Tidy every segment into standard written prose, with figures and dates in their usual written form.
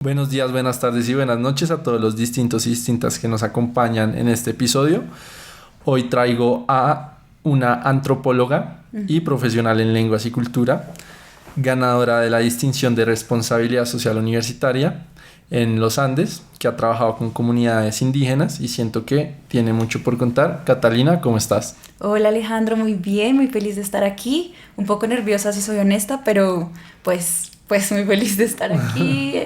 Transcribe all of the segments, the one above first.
Buenos días, buenas tardes y buenas noches a todos los distintos y distintas que nos acompañan en este episodio. Hoy traigo a una antropóloga y profesional en lenguas y cultura, ganadora de la distinción de responsabilidad social universitaria en los Andes, que ha trabajado con comunidades indígenas y siento que tiene mucho por contar. Catalina, ¿cómo estás? Hola Alejandro, muy bien, muy feliz de estar aquí. Un poco nerviosa si soy honesta, pero pues muy feliz de estar aquí.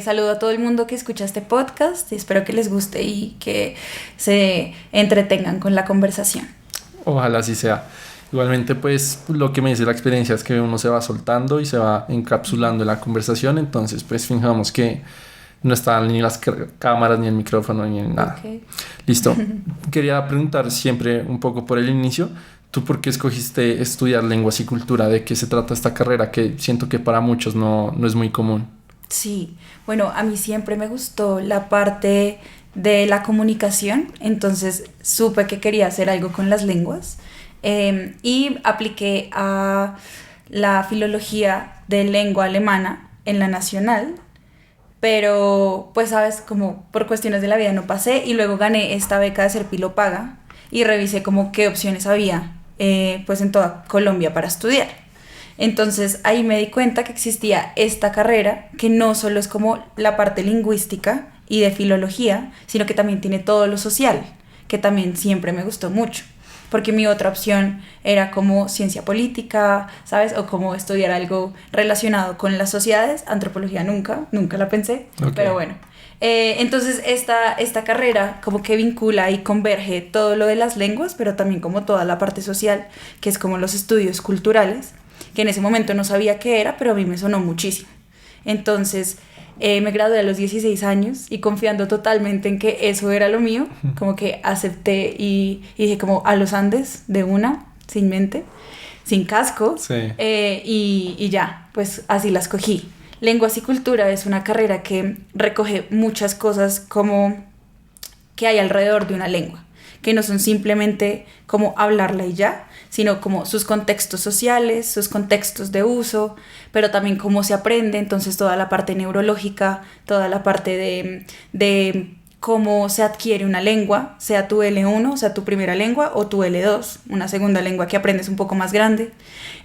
Saludo a todo el mundo que escucha este podcast y espero que les guste y que se entretengan con la conversación. Ojalá así sea. Igualmente, pues lo que me dice la experiencia es que uno se va soltando y se va encapsulando en la conversación, entonces pues fijamos que no están ni las cámaras, ni el micrófono, ni nada. Okay. Listo. Quería preguntar siempre un poco por el inicio, ¿tú por qué escogiste estudiar lenguas y cultura? ¿De qué se trata esta carrera que siento que para muchos no es muy común? Sí, bueno, a mí siempre me gustó la parte de la comunicación, entonces supe que quería hacer algo con las lenguas y apliqué a la filología de lengua alemana en la nacional, pero pues sabes, como por cuestiones de la vida no pasé y luego gané esta beca de Serpilo Paga y revisé como qué opciones había pues en toda Colombia para estudiar. Entonces ahí me di cuenta que existía esta carrera que no solo es como la parte lingüística y de filología, sino que también tiene todo lo social, que también siempre me gustó mucho, porque mi otra opción era como ciencia política, ¿sabes? O como estudiar algo relacionado con las sociedades. Antropología nunca la pensé, Okay. pero bueno. Entonces esta carrera como que vincula y converge todo lo de las lenguas, pero también como toda la parte social, que es como los estudios culturales, que en ese momento no sabía qué era, pero a mí me sonó muchísimo. Entonces me gradué a los 16 años y confiando totalmente en que eso era lo mío, como que acepté y dije como a los Andes de una, sin mente, sin casco, Sí. y ya, pues así las cogí. Lenguas y cultura es una carrera que recoge muchas cosas como que hay alrededor de una lengua, que no son simplemente como hablarla y ya, sino como sus contextos sociales, sus contextos de uso, pero también cómo se aprende, entonces toda la parte neurológica, toda la parte de cómo se adquiere una lengua, sea tu L1, sea tu primera lengua, o tu L2, una segunda lengua que aprendes un poco más grande.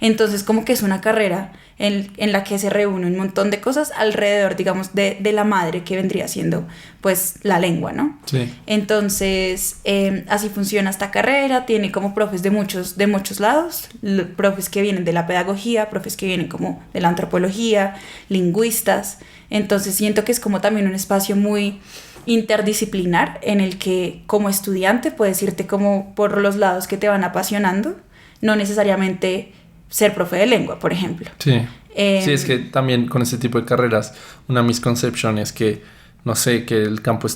Entonces como que es una carrera en la que se reúne un montón de cosas alrededor, digamos, de la madre que vendría siendo pues la lengua, ¿no? Sí. Entonces así funciona esta carrera, tiene como profes de muchos lados, profes que vienen de la pedagogía, profes que vienen como de la antropología, lingüistas. Entonces siento que es como también un espacio muy interdisciplinar en el que como estudiante puedes irte como por los lados que te van apasionando, no necesariamente ser profe de lengua, por ejemplo. Sí. Sí, es que también con este tipo de carreras una misconception es que, no sé, que el campo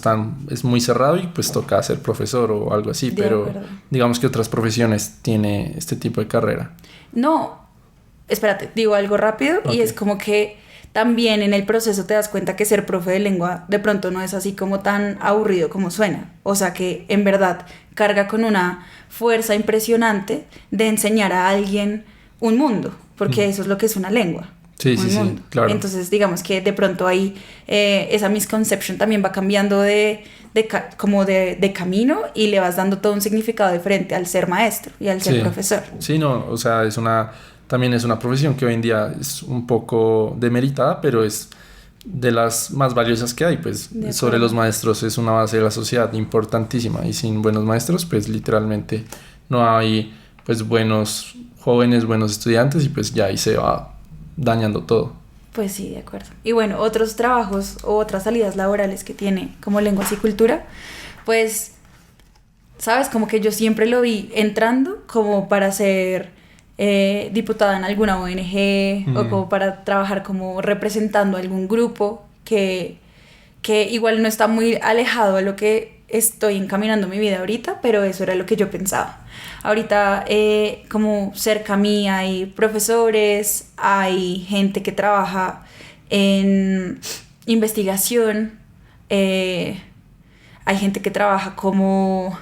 es muy cerrado y pues toca ser profesor o algo así, De pero acuerdo. digamos que otras profesiones tiene este tipo de carrera. No, espérate, digo algo rápido y Ok. es como que también en el proceso te das cuenta que ser profe de lengua de pronto no es así como tan aburrido como suena. O sea que en verdad carga con una fuerza impresionante de enseñar a alguien un mundo, porque eso es lo que es una lengua. Sí, Un sí, sí, mundo. claro. Entonces digamos que de pronto ahí esa misconception también va cambiando como de camino y le vas dando todo un significado diferente al ser maestro y al ser Sí. profesor. Sí, no, o sea, también es una profesión que hoy en día es un poco demeritada, pero es de las más valiosas que hay, pues De sobre acuerdo. los maestros es una base de la sociedad importantísima y sin buenos maestros, pues literalmente no hay pues buenos jóvenes, buenos estudiantes y pues ya ahí se va dañando todo. Pues sí, de acuerdo. Y bueno, otros trabajos o otras salidas laborales que tiene como lenguas y cultura, pues, sabes, como que yo siempre lo vi entrando como para ser diputada en alguna ONG o como para trabajar como representando a algún grupo que igual no está muy alejado de lo que estoy encaminando mi vida ahorita, pero eso era lo que yo pensaba. Ahorita como cerca mía hay profesores, hay gente que trabaja en investigación, hay gente que trabaja como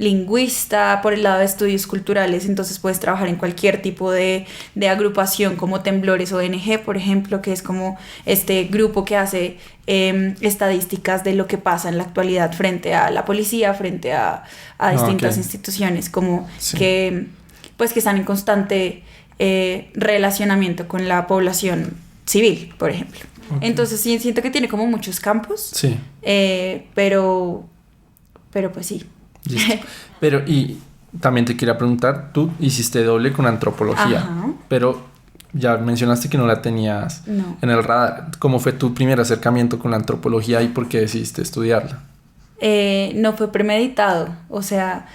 lingüista, por el lado de estudios culturales, entonces puedes trabajar en cualquier tipo de agrupación como Temblores ONG, por ejemplo, que es como este grupo que hace estadísticas de lo que pasa en la actualidad frente a la policía, frente a distintas instituciones, como que, pues, que están en constante relacionamiento con la población civil, por ejemplo. Entonces sí, siento que tiene como muchos campos, pero pues sí. Listo. Pero, y también te quería preguntar, tú hiciste doble con antropología, Ajá. pero ya mencionaste que no la tenías en el radar. ¿Cómo fue tu primer acercamiento con la antropología y por qué decidiste estudiarla? No fue premeditado, o sea,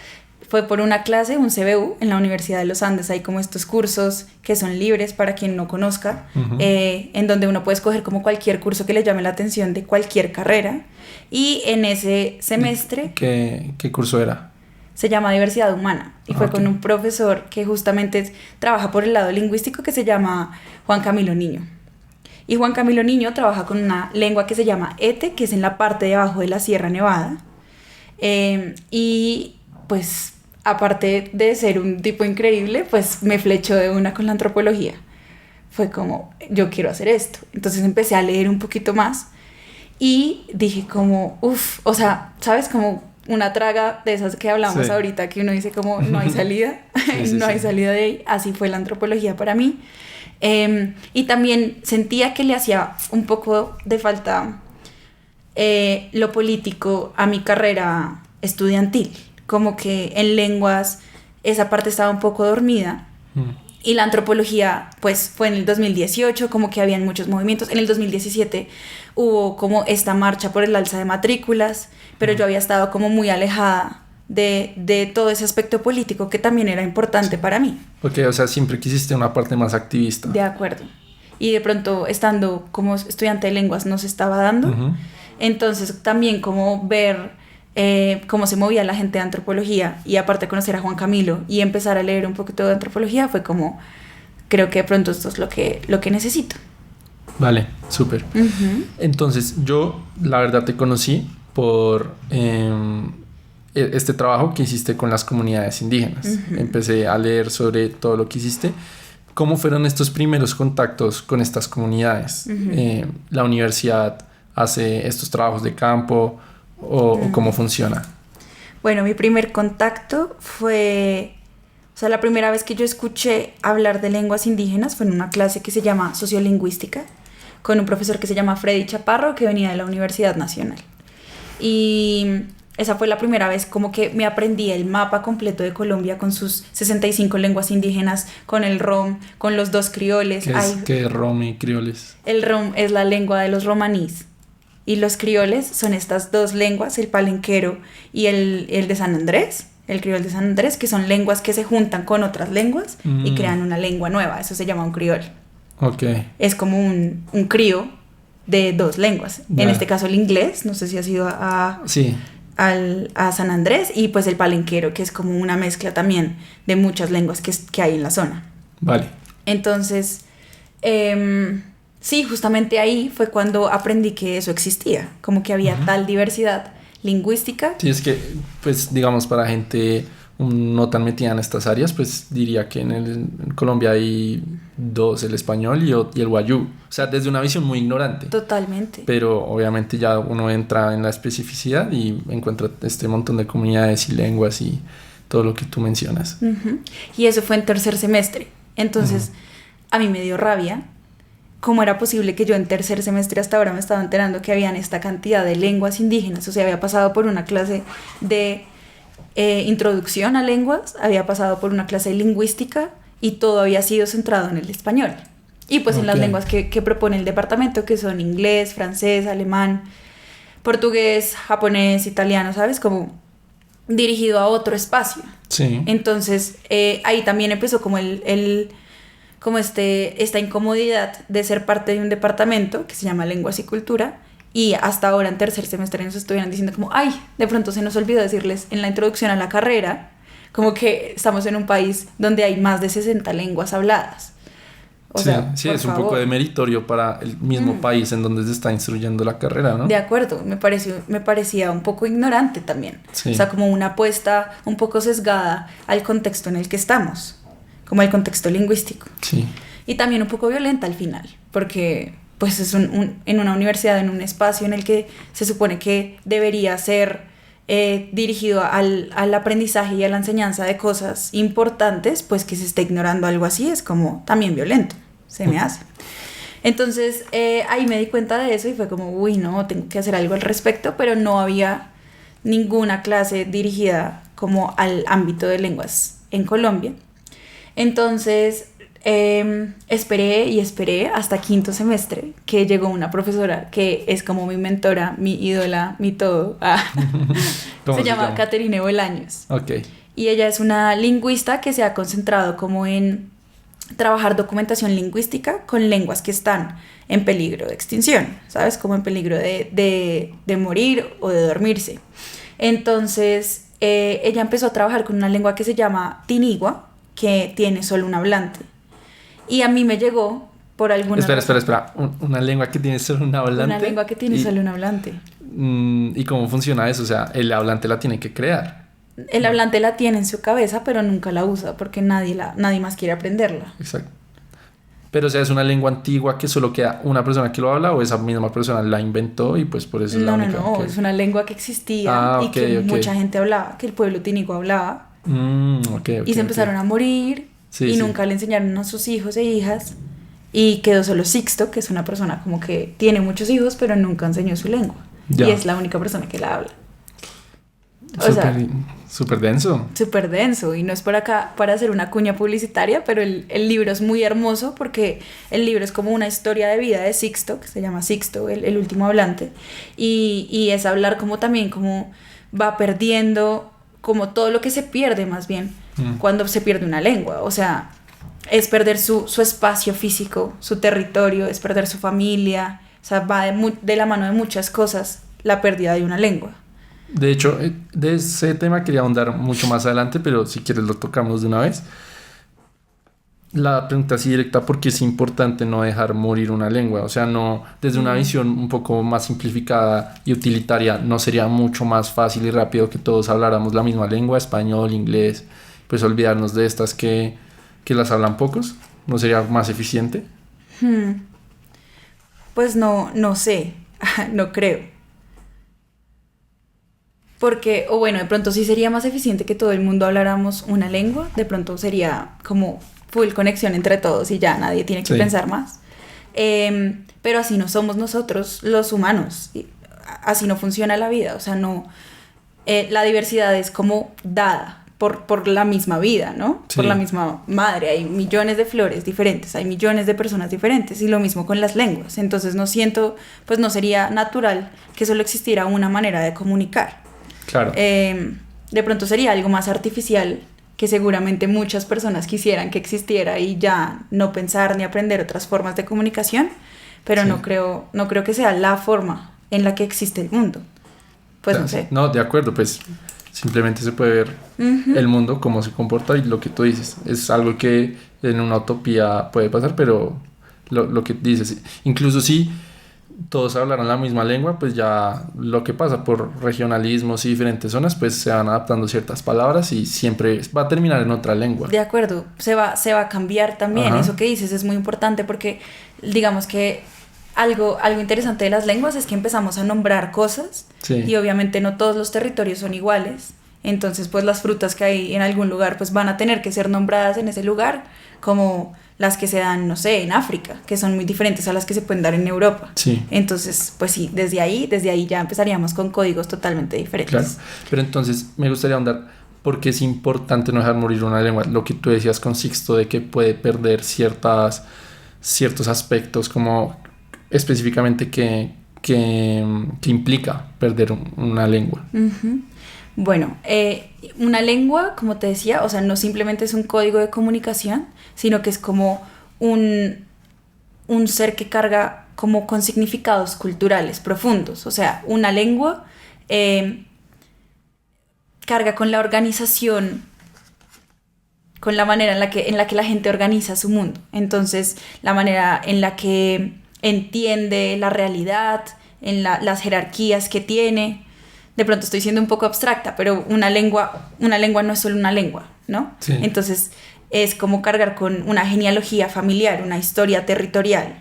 fue por una clase, un CBU, en la Universidad de los Andes. Hay como estos cursos que son libres para quien no conozca, en donde uno puede escoger como cualquier curso que le llame la atención de cualquier carrera. Y en ese semestre... ¿Qué curso era? Se llama Diversidad Humana y fue con un profesor que justamente trabaja por el lado lingüístico, que se llama Juan Camilo Niño. Y Juan Camilo Niño trabaja con una lengua que se llama Ete, que es en la parte de abajo de la Sierra Nevada. Y pues aparte de ser un tipo increíble, pues me flechó de una con la antropología. Fue como, yo quiero hacer esto. Entonces empecé a leer un poquito más y dije como, o sea, ¿sabes? Como una traga de esas que hablamos ahorita, que uno dice como, no hay salida, no hay salida de ahí. Así fue la antropología para mí. Y también sentía que le hacía un poco de falta lo político a mi carrera estudiantil, como que en lenguas esa parte estaba un poco dormida. Y la antropología pues fue en el 2018, como que habían muchos movimientos. En el 2017 hubo como esta marcha por el alza de matrículas, pero yo había estado como muy alejada de todo ese aspecto político que también era importante para mí. Ok, o sea, siempre quisiste una parte más activista. De acuerdo. Y de pronto, estando como estudiante de lenguas, no se estaba dando. Entonces, también como ver cómo se movía la gente de antropología, y aparte conocer a Juan Camilo y empezar a leer un poquito de antropología, fue como, creo que de pronto esto es lo que necesito. Vale, súper. Entonces, yo la verdad te conocí por... este trabajo que hiciste con las comunidades indígenas. Empecé a leer sobre todo lo que hiciste. ¿Cómo fueron estos primeros contactos con estas comunidades? ¿La universidad hace estos trabajos de campo o cómo funciona? Bueno, mi primer contacto fue... O sea, la primera vez que yo escuché hablar de lenguas indígenas fue en una clase que se llama Sociolingüística, con un profesor que se llama Freddy Chaparro, que venía de la Universidad Nacional. Y... esa fue la primera vez como que me aprendí el mapa completo de Colombia con sus 65 lenguas indígenas, con el rom, con los dos crioles. ¿Qué es rom y crioles? El rom es la lengua de los romanís y los crioles son estas dos lenguas, el palenquero y el de San Andrés, el criol de San Andrés, que son lenguas que se juntan con otras lenguas y crean una lengua nueva. Eso se llama un criol. Okay. Es como un crío de dos lenguas. En este caso el inglés, no sé si has ido a San Andrés, y pues el palenquero, que es como una mezcla también de muchas lenguas que hay en la zona. Vale. Entonces, sí, justamente ahí fue cuando aprendí que eso existía, como que había tal diversidad lingüística. Sí, es que, pues, digamos, para gente no tan metida en estas áreas, pues diría que en Colombia hay dos, el español y el wayú. O sea, desde una visión muy ignorante. Totalmente. Pero obviamente ya uno entra en la especificidad y encuentra este montón de comunidades y lenguas y todo lo que tú mencionas. Y eso fue en tercer semestre. Entonces, a mí me dio rabia. ¿Cómo era posible que yo en tercer semestre hasta ahora me estaba enterando que habían esta cantidad de lenguas indígenas? O sea, había pasado por una clase de introducción a lenguas, había pasado por una clase de lingüística y todo había sido centrado en el español. Y pues en las lenguas que propone el departamento, que son inglés, francés, alemán, portugués, japonés, italiano, ¿sabes? Como dirigido a otro espacio. Sí. Entonces, ahí también empezó como esta incomodidad de ser parte de un departamento que se llama Lenguas y Cultura, y hasta ahora en tercer semestre nos estuvieran diciendo como, ay, de pronto se nos olvidó decirles en la introducción a la carrera, como que estamos en un país donde hay más de 60 lenguas habladas, O sea, sí, por es un favor. poco de meritorio para el mismo país en donde se está instruyendo la carrera, ¿no? De acuerdo, me parecía un poco ignorante también. Sí. O sea, como una apuesta un poco sesgada al contexto en el que estamos, como al contexto lingüístico. Sí. Y también un poco violenta al final, porque pues es en una universidad, en un espacio en el que se supone que debería ser dirigido al aprendizaje y a la enseñanza de cosas importantes, pues que se esté ignorando algo así es como también violento, se me hace. Entonces ahí me di cuenta de eso y fue como, uy, no, tengo que hacer algo al respecto, pero no había ninguna clase dirigida como al ámbito de lenguas en Colombia. Entonces esperé y esperé hasta quinto semestre que llegó una profesora que es como mi mentora, mi ídola, mi todo. ¿Cómo Se llama Caterine Bolaños. Ok. Y ella es una lingüista que se ha concentrado como en trabajar documentación lingüística con lenguas que están en peligro de extinción, ¿sabes? Como en peligro de morir o de dormirse. Entonces, ella empezó a trabajar con una lengua que se llama Tinigua, que tiene solo un hablante. Y a mí me llegó por alguna Espera. Una lengua que tiene solo un hablante. Una lengua que tiene solo un hablante. ¿Y cómo funciona eso? O sea, el hablante la tiene que crear. El hablante la tiene en su cabeza, pero nunca la usa porque nadie más quiere aprenderla. Exacto. Pero, o sea, ¿es una lengua antigua que solo queda una persona que lo habla o esa misma persona la inventó y pues por eso es la única? No, es una lengua que existía y que mucha gente hablaba, que el pueblo tinigua hablaba. Y se empezaron a morir y nunca le enseñaron a sus hijos e hijas y quedó solo Sixto, que es una persona como que tiene muchos hijos pero nunca enseñó su lengua. Ya. Y es la única persona que la habla. Súper denso. Súper denso. Y no es por acá para hacer una cuña publicitaria, pero el libro es muy hermoso porque el libro es como una historia de vida de Sixto, que se llama Sixto, el último hablante. Y es hablar como también como va perdiendo, como todo lo que se pierde más bien cuando se pierde una lengua. O sea, es perder su espacio físico, su territorio, es perder su familia. O sea, va de la mano de muchas cosas la pérdida de una lengua. De hecho, de ese tema quería ahondar mucho más adelante, pero si quieres lo tocamos de una vez. La pregunta así directa, ¿por qué es importante no dejar morir una lengua? O sea, no, desde una visión un poco más simplificada y utilitaria, ¿no sería mucho más fácil y rápido que todos habláramos la misma lengua, español, inglés, pues olvidarnos de estas que las hablan pocos? ¿No sería más eficiente? Pues no sé, no creo. Porque, o bueno, de pronto sí sería más eficiente que todo el mundo habláramos una lengua, de pronto sería como full conexión entre todos y ya nadie tiene que pensar más. Pero así no somos nosotros los humanos, así no funciona la vida, o sea, no, la diversidad es como dada por la misma vida, ¿no? Sí. Por la misma madre, hay millones de flores diferentes, hay millones de personas diferentes y lo mismo con las lenguas, entonces no sería natural que solo existiera una manera de comunicar. Claro. De pronto sería algo más artificial que seguramente muchas personas quisieran que existiera y ya no pensar ni aprender otras formas de comunicación, pero no creo que sea la forma en la que existe el mundo. Pues no sé. No, de acuerdo, pues simplemente se puede ver el mundo, cómo se comporta y lo que tú dices. Es algo que en una utopía puede pasar, pero lo que dices, incluso si todos hablaran la misma lengua, pues ya lo que pasa por regionalismos y diferentes zonas, pues se van adaptando ciertas palabras y siempre va a terminar en otra lengua. De acuerdo, se va a cambiar también. Ajá. Eso que dices es muy importante porque digamos que algo interesante de las lenguas es que empezamos a nombrar cosas y obviamente no todos los territorios son iguales. Entonces pues las frutas que hay en algún lugar pues van a tener que ser nombradas en ese lugar como las que se dan, no sé, en África, que son muy diferentes a las que se pueden dar en Europa. Sí. Entonces, pues sí, desde ahí ya empezaríamos con códigos totalmente diferentes. Claro, pero entonces me gustaría ahondar, ¿por qué es importante no dejar morir una lengua? Lo que tú decías con Sixto de que puede perder ciertos aspectos, como específicamente que implica perder una lengua. Uh-huh. Bueno, una lengua, como te decía, o sea, no simplemente es un código de comunicación, sino que es como un ser que carga como con significados culturales profundos. O sea, una lengua carga con la organización con la manera en la que la gente organiza su mundo. Entonces, la manera en la que entiende la realidad, las jerarquías que tiene. De pronto estoy siendo un poco abstracta, pero una lengua no es solo una lengua, ¿no? Sí. Entonces, es como cargar con una genealogía familiar, una historia territorial,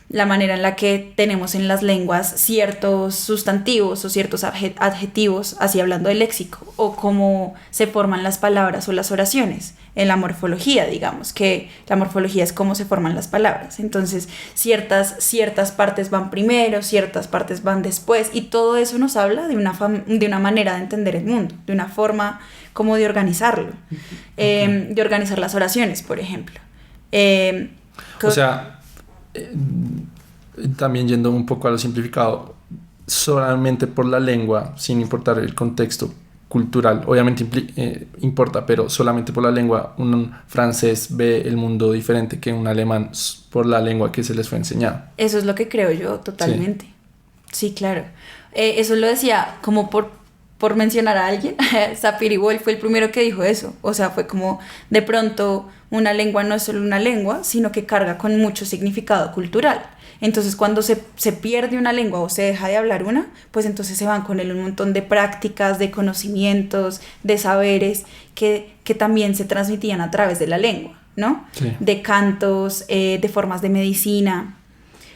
la manera en la que tenemos en las lenguas ciertos sustantivos o ciertos adjetivos, así hablando del léxico, o cómo se forman las palabras o las oraciones, en la morfología, digamos, que la morfología es cómo se forman las palabras. Entonces, ciertas partes van primero, ciertas partes van después, y todo eso nos habla de una manera de entender el mundo, de una forma como de organizarlo, de organizar las oraciones, por ejemplo. O sea, también yendo un poco a lo simplificado, solamente por la lengua, sin importar el contexto cultural, obviamente importa, pero solamente por la lengua un francés ve el mundo diferente que un alemán por la lengua que se les fue enseñada. Eso es lo que creo yo totalmente. Sí, claro. Eso lo decía como por mencionar a alguien. Sapir-Whorf fue el primero que dijo eso. O sea, fue como de pronto una lengua no es solo una lengua, sino que carga con mucho significado cultural. Entonces, cuando se pierde una lengua o se deja de hablar una, pues entonces se van con él un montón de prácticas, de conocimientos, de saberes que también se transmitían a través de la lengua, ¿no? Sí. De cantos, de formas de medicina.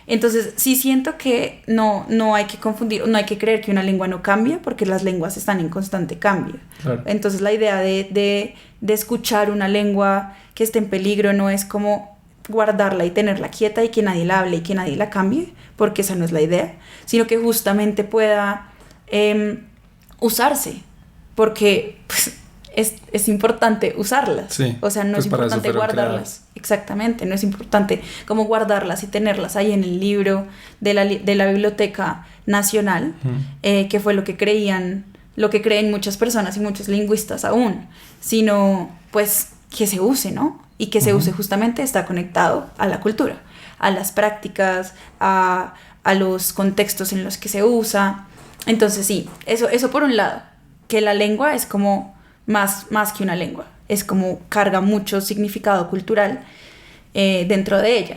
Entonces, sí siento que no hay que confundir, no hay que creer que una lengua no cambia, porque las lenguas están en constante cambio. Claro. Entonces, la idea de escuchar una lengua que esté en peligro no es como guardarla y tenerla quieta y que nadie la hable y que nadie la cambie, porque esa no es la idea, sino que justamente pueda usarse, porque pues, es importante usarlas. Sí, o sea, no pues es para importante eso fueron guardarlas. creadas. Exactamente, no es importante como guardarlas y tenerlas ahí en el libro de la Biblioteca Nacional, que fue lo que creen muchas personas y muchos lingüistas aún, sino pues que se use, ¿no? Y que se use justamente está conectado a la cultura, a las prácticas, a los contextos en los que se usa. Entonces sí, eso por un lado, que la lengua es como más que una lengua, es como carga mucho significado cultural dentro de ella.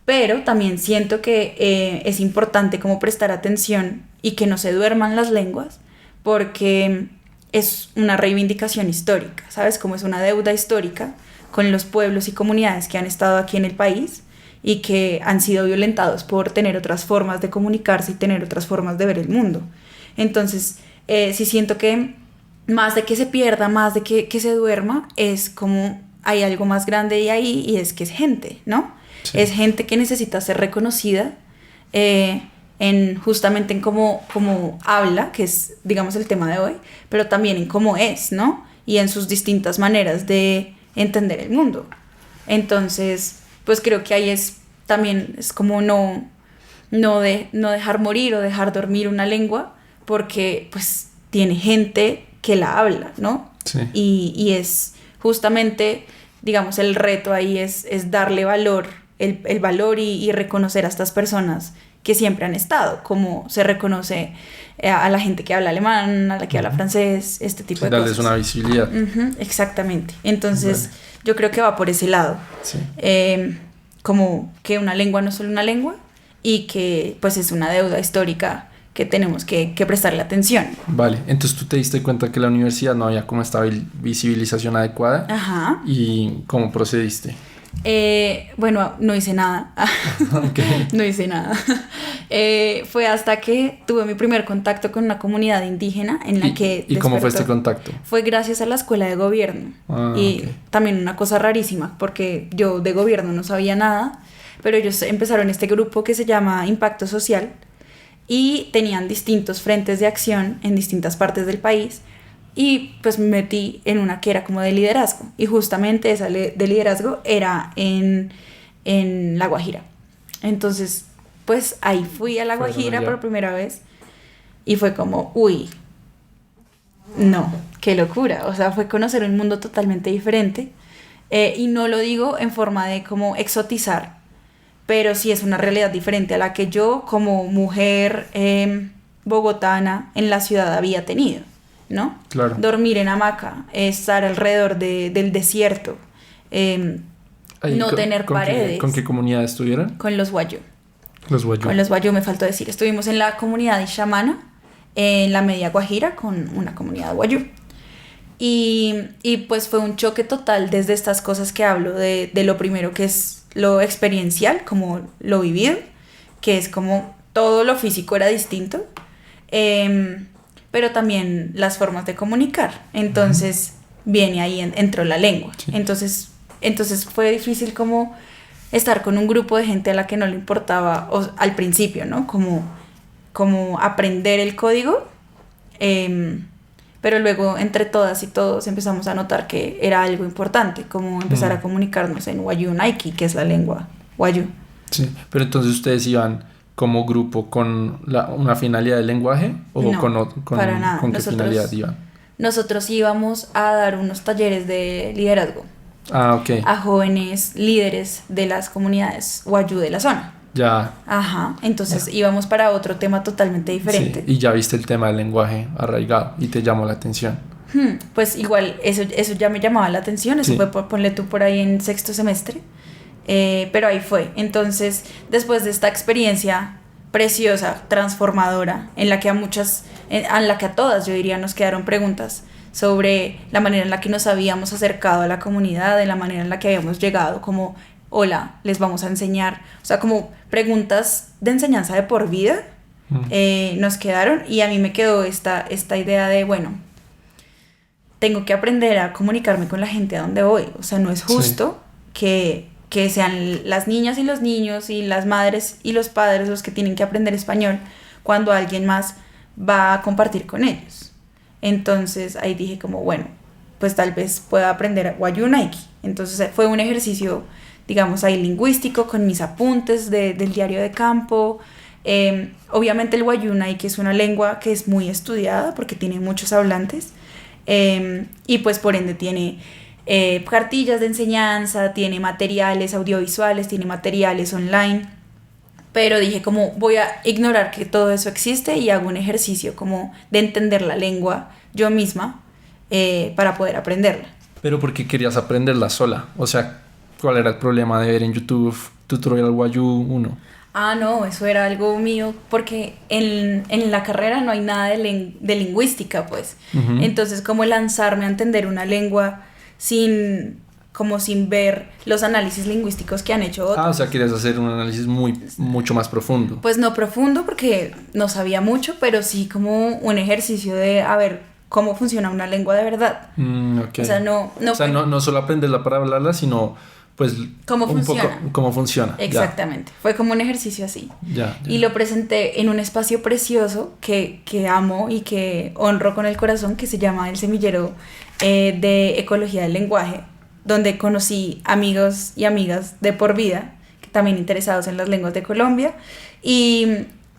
Pero también siento que es importante como prestar atención y que no se duerman las lenguas, porque es una reivindicación histórica, ¿sabes? Como es una deuda histórica con los pueblos y comunidades que han estado aquí en el país y que han sido violentados por tener otras formas de comunicarse y tener otras formas de ver el mundo. Entonces, sí siento que más de que se pierda, más de que se duerma, es como hay algo más grande de ahí, y es que es gente, ¿no? Sí. Es gente que necesita ser reconocida justamente en cómo habla, que es, digamos, el tema de hoy, pero también en cómo es, ¿no? Y en sus distintas maneras de entender el mundo. Entonces, pues creo que ahí también es como no dejar morir o dejar dormir una lengua, porque pues tiene gente que la habla, ¿no? Sí. Y es justamente, digamos, el reto ahí es darle valor, el valor y reconocer a estas personas que siempre han estado, como se reconoce a la gente que habla alemán, a la que habla francés, este tipo de darles cosas. Darles una visibilidad. Exactamente. Entonces, yo creo que va por ese lado. Sí. Como que una lengua no es solo una lengua, y que pues es una deuda histórica que tenemos que prestarle atención. Vale, entonces tú te diste cuenta que la universidad no había como esta visibilización adecuada. Ajá. ¿Y cómo procediste? Bueno, no hice nada. Okay. No hice nada. Fue hasta que tuve mi primer contacto con una comunidad indígena en la que... ¿Y cómo fue este contacto? Fue gracias a la escuela de gobierno. Y también una cosa rarísima, porque yo de gobierno no sabía nada, pero ellos empezaron este grupo que se llama Impacto Social, y tenían distintos frentes de acción en distintas partes del país, y pues me metí en una que era como de liderazgo, y justamente esa de liderazgo era en La Guajira. Entonces pues ahí fui a La Guajira por primera vez, y fue como, uy, no, qué locura. O sea, fue conocer un mundo totalmente diferente, y no lo digo en forma de como exotizar, pero sí es una realidad diferente a la que yo como mujer bogotana en la ciudad había tenido. ¿no? Claro. Dormir en hamaca, estar alrededor del desierto, no tener paredes. ¿Con qué comunidad estuvieron? Con los Wayuu. Los Wayuu. Con los Wayuu me faltó decir. Estuvimos en la comunidad de Shamana, en la Media Guajira, con una comunidad Wayuu. Y pues fue un choque total desde estas cosas que hablo, de lo primero que es lo experiencial, como lo vivido, que es como todo lo físico era distinto, pero también las formas de comunicar. Entonces viene ahí, entró la lengua. Sí. Entonces fue difícil como estar con un grupo de gente a la que no le importaba al principio, ¿no? Como aprender el código, pero luego entre todas y todos empezamos a notar que era algo importante, como empezar a comunicarnos en Wayuu Naiki, que es la lengua Wayuu. Sí, pero entonces ustedes iban como grupo con una finalidad de lenguaje o no, para nada. ¿con qué finalidad iban? Nosotros íbamos a dar unos talleres de liderazgo a jóvenes líderes de las comunidades Wayuu de la zona. Ya. Ajá, entonces íbamos para otro tema totalmente diferente. Sí, y ya viste el tema del lenguaje arraigado y te llamó la atención. Pues igual, eso ya me llamaba la atención, eso fue, ponle tú por ahí en sexto semestre, pero ahí fue. Entonces, después de esta experiencia preciosa, transformadora, en la que a todas, yo diría, nos quedaron preguntas sobre la manera en la que nos habíamos acercado a la comunidad, de la manera en la que habíamos llegado, como hola, les vamos a enseñar, o sea, como preguntas de enseñanza de por vida, nos quedaron, y a mí me quedó esta idea de, bueno, tengo que aprender a comunicarme con la gente a donde voy, o sea, no es justo que sean las niñas y los niños y las madres y los padres los que tienen que aprender español cuando alguien más va a compartir con ellos. Entonces ahí dije como, bueno, pues tal vez pueda aprender Wayuu Naiki. Entonces fue un ejercicio, digamos, ahí lingüístico, con mis apuntes del diario de campo. Obviamente el Wayuu Naiki es una lengua que es muy estudiada porque tiene muchos hablantes, y pues por ende tiene cartillas de enseñanza, tiene materiales audiovisuales, tiene materiales online, pero dije como voy a ignorar que todo eso existe y hago un ejercicio como de entender la lengua yo misma, para poder aprenderla. ¿Pero por qué querías aprenderla sola? O sea, ¿cuál era el problema de ver en YouTube tutorial Wayuu 1? No, eso era algo mío, porque en la carrera no hay nada de lingüística, pues. Entonces, ¿cómo lanzarme a entender una lengua sin ver los análisis lingüísticos que han hecho otros? O sea, querías hacer un análisis mucho más profundo. Pues no profundo, porque no sabía mucho, pero sí como un ejercicio de, a ver, cómo funciona una lengua de verdad. Okay. O sea, no solo aprenderla para hablarla, sino pues cómo funciona. Poco cómo funciona. Exactamente. Fue como un ejercicio así. Ya. Y lo presenté en un espacio precioso que amo y que honro con el corazón, que se llama El Semillero de Ecología del Lenguaje, donde conocí amigos y amigas de por vida, que también interesados en las lenguas de Colombia. Y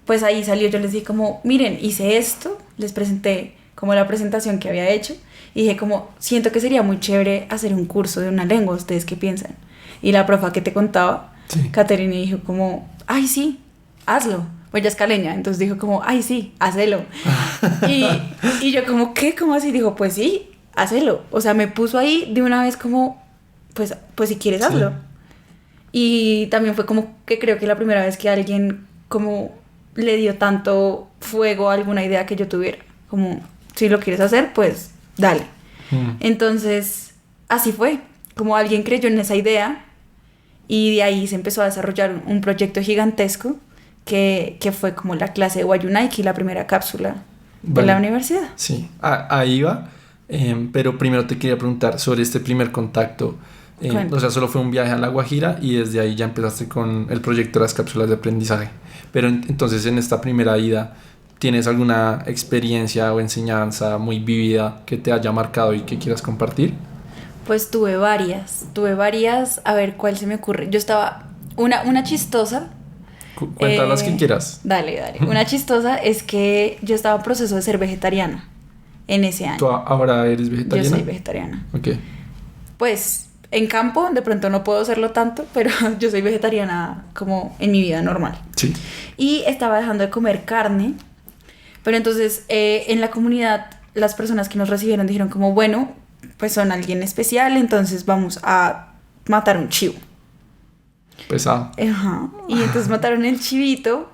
pues ahí salió, yo les dije como, miren, hice esto, les presenté como la presentación que había hecho, y dije como, siento que sería muy chévere hacer un curso de una lengua, ¿ustedes qué piensan? Y la profa que te contaba, Caterina, dijo como, ay sí, hazlo. Pues ella es caleña, entonces dijo como, ay sí, hazlo. y yo como, ¿qué? ¿Cómo así? Dijo, pues sí, hazlo. O sea, me puso ahí de una vez como, pues si quieres, hazlo. Y también fue como que creo que la primera vez que alguien como le dio tanto fuego a alguna idea que yo tuviera, como, si lo quieres hacer, pues dale. Entonces, así fue, como alguien creyó en esa idea, y de ahí se empezó a desarrollar un proyecto gigantesco que fue como la clase de Wayuu Naiki, la primera cápsula de la universidad. Sí, ahí va. Pero primero te quería preguntar sobre este primer contacto. O sea, solo fue un viaje a La Guajira y desde ahí ya empezaste con el proyecto de las cápsulas de aprendizaje. Pero entonces en esta primera ida, ¿tienes alguna experiencia o enseñanza muy vívida que te haya marcado y que quieras compartir? Pues tuve varias, a ver cuál se me ocurre. Yo estaba, una chistosa. Cuenta las que quieras. Dale. Una chistosa es que yo estaba en proceso de ser vegetariana en ese año. ¿Tú ahora eres vegetariana? Yo soy vegetariana. Ok. Pues en campo de pronto no puedo serlo tanto, pero yo soy vegetariana como en mi vida normal. Sí. Y estaba dejando de comer carne, pero entonces en la comunidad las personas que nos recibieron dijeron como, bueno, pues son alguien especial, entonces vamos a matar un chivo. Pesado. Ajá. Y entonces mataron el chivito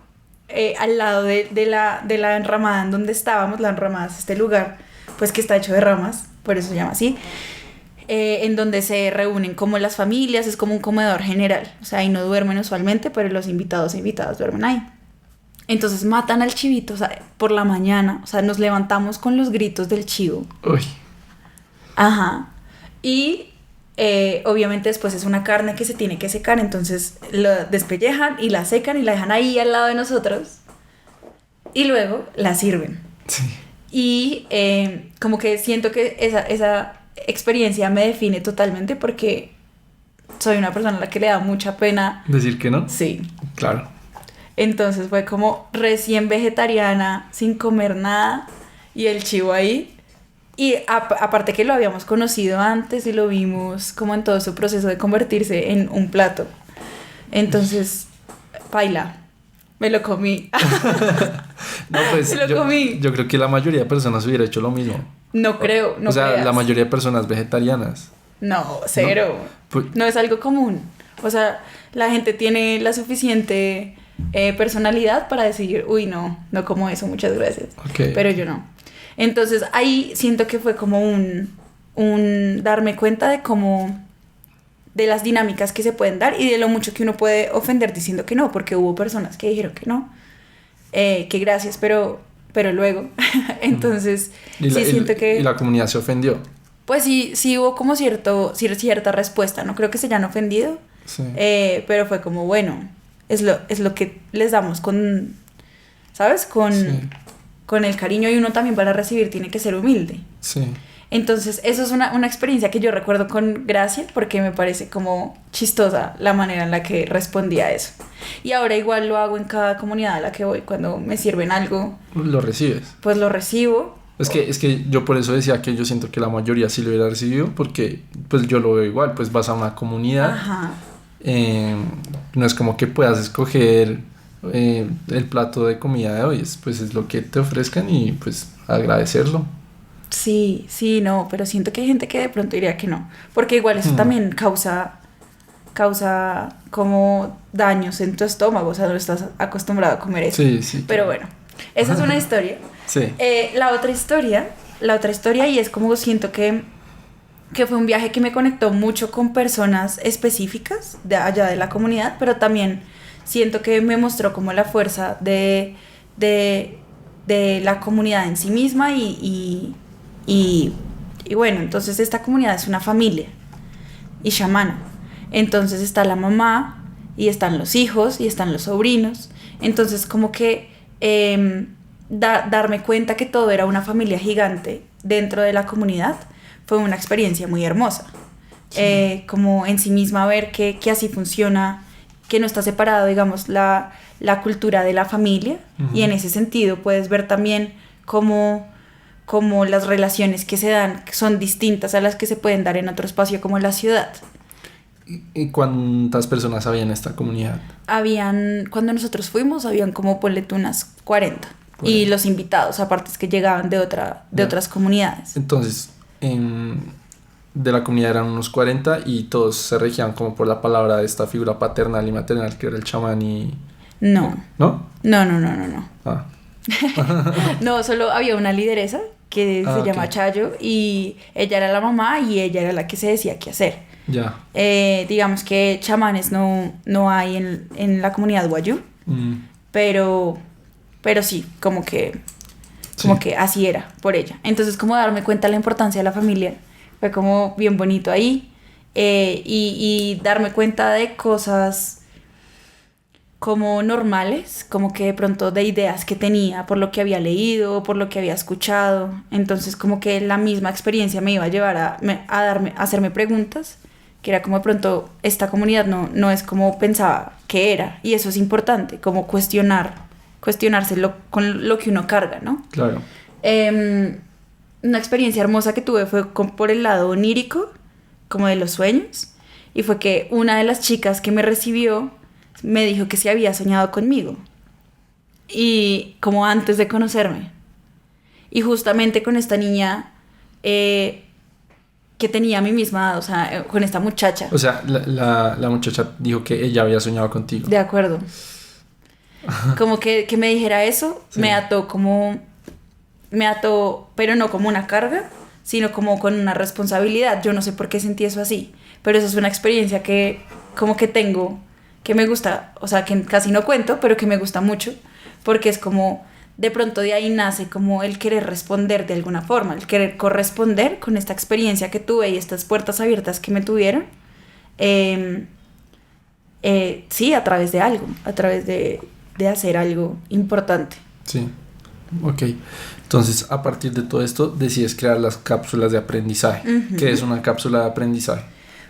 al lado de la enramada en donde estábamos. La enramada es este lugar, pues que está hecho de ramas, por eso se llama así. En donde se reúnen como las familias, es como un comedor general. O sea, ahí no duermen usualmente, pero los invitados e invitadas duermen ahí. Entonces matan al chivito, o sea, por la mañana. O sea, nos levantamos con los gritos del chivo. Uy. Ajá. Y obviamente después es una carne que se tiene que secar, entonces la despellejan y la secan y la dejan ahí al lado de nosotros. Y luego la sirven. Sí. Y como que siento que esa experiencia me define totalmente porque soy una persona a la que le da mucha pena. ¿Decir que no? Sí. Claro. Entonces fue como recién vegetariana, sin comer nada, y el chivo ahí. Y aparte que lo habíamos conocido antes y lo vimos como en todo su proceso de convertirse en un plato. Entonces, paila, me lo comí. No, pues Me lo comí. yo creo que la mayoría de personas hubiera hecho lo mismo. No creo, no O sea, creas. la mayoría de personas vegetarianas. No, cero. Pues- No es algo común. O sea, la gente tiene la suficiente personalidad para decir, uy, no como eso, muchas gracias. Ok. Pero yo no. Entonces ahí siento que fue como un darme cuenta de cómo, de las dinámicas que se pueden dar y de lo mucho que uno puede ofender diciendo que no, porque hubo personas que dijeron que no, que gracias, pero luego. Entonces siento que... Y la comunidad se ofendió. Pues sí hubo como cierta respuesta, no creo que se hayan ofendido, Sí. pero fue como, bueno, es lo que les damos con, ¿sabes? Sí. Con el cariño, y uno también para recibir tiene que ser humilde. Sí. Entonces eso es una experiencia que yo recuerdo con gracia porque me parece como chistosa la manera en la que respondí a eso. Y ahora igual lo hago en cada comunidad a la que voy, cuando me sirven algo, Lo recibes. pues lo recibo. Es que yo por eso decía que yo siento que la mayoría sí lo hubiera recibido, porque pues yo lo veo igual, pues vas a una comunidad, Ajá. no es como que puedas escoger el plato de comida de hoy, pues es lo que te ofrezcan y pues agradecerlo. Sí, no, pero siento que hay gente que de pronto diría que no, porque igual eso también causa como daños en tu estómago, o sea, no estás acostumbrado a comer eso. Sí. Pero bueno, esa es una historia. Sí. La otra historia, y es como siento que fue un viaje que me conectó mucho con personas específicas de allá de la comunidad, pero también siento que me mostró como la fuerza de la comunidad en sí misma y bueno, entonces esta comunidad es una familia y chamana. Entonces está la mamá y están los hijos y están los sobrinos. Entonces como que darme cuenta que todo era una familia gigante dentro de la comunidad fue una experiencia muy hermosa. Sí. Como en sí misma ver que así funciona, que no está separado, digamos, la cultura de la familia. Uh-huh. Y en ese sentido puedes ver también cómo las relaciones que se dan son distintas a las que se pueden dar en otro espacio como la ciudad. ¿Y cuántas personas había en esta comunidad? Cuando nosotros fuimos, habían como, ponle tú, unas 40. Y los invitados, aparte es que llegaban de otras comunidades. Entonces, de la comunidad eran unos 40 y todos se regían como por la palabra de esta figura paternal y maternal que era el chamán y... No. ¿No? No. Ah. No, solo había una lideresa que se llama Chayo y ella era la mamá y ella era la que se decía qué hacer. Ya. Digamos que chamanes no hay en la comunidad wayuu, pero sí, como que así era por ella. Entonces como darme cuenta de la importancia de la familia fue como bien bonito ahí, y darme cuenta de cosas como normales, como que de pronto de ideas que tenía por lo que había leído, por lo que había escuchado. Entonces como que la misma experiencia me iba a llevar a hacerme preguntas, que era como de pronto esta comunidad no es como pensaba que era, y eso es importante, como cuestionarse con lo que uno carga, ¿no? Claro. Una experiencia hermosa que tuve fue por el lado onírico, como de los sueños, y fue que una de las chicas que me recibió me dijo que se había soñado conmigo, y como antes de conocerme, Y justamente con esta niña que tenía a mi misma edad, o sea, con esta muchacha. O sea, la muchacha dijo que ella había soñado contigo. De acuerdo. Como que me dijera eso, Sí. me ató, pero no como una carga, sino como con una responsabilidad. Yo no sé por qué sentí eso así, pero eso es una experiencia que como que tengo, que me gusta, o sea, que casi no cuento, pero que me gusta mucho, porque es como, de pronto de ahí nace como el querer responder de alguna forma, el querer corresponder con esta experiencia que tuve y estas puertas abiertas que me tuvieron. Sí, a través de algo, a través de hacer algo importante. Sí, ok. Entonces, a partir de todo esto, decides crear las cápsulas de aprendizaje. Ujú. ¿Qué es una cápsula de aprendizaje?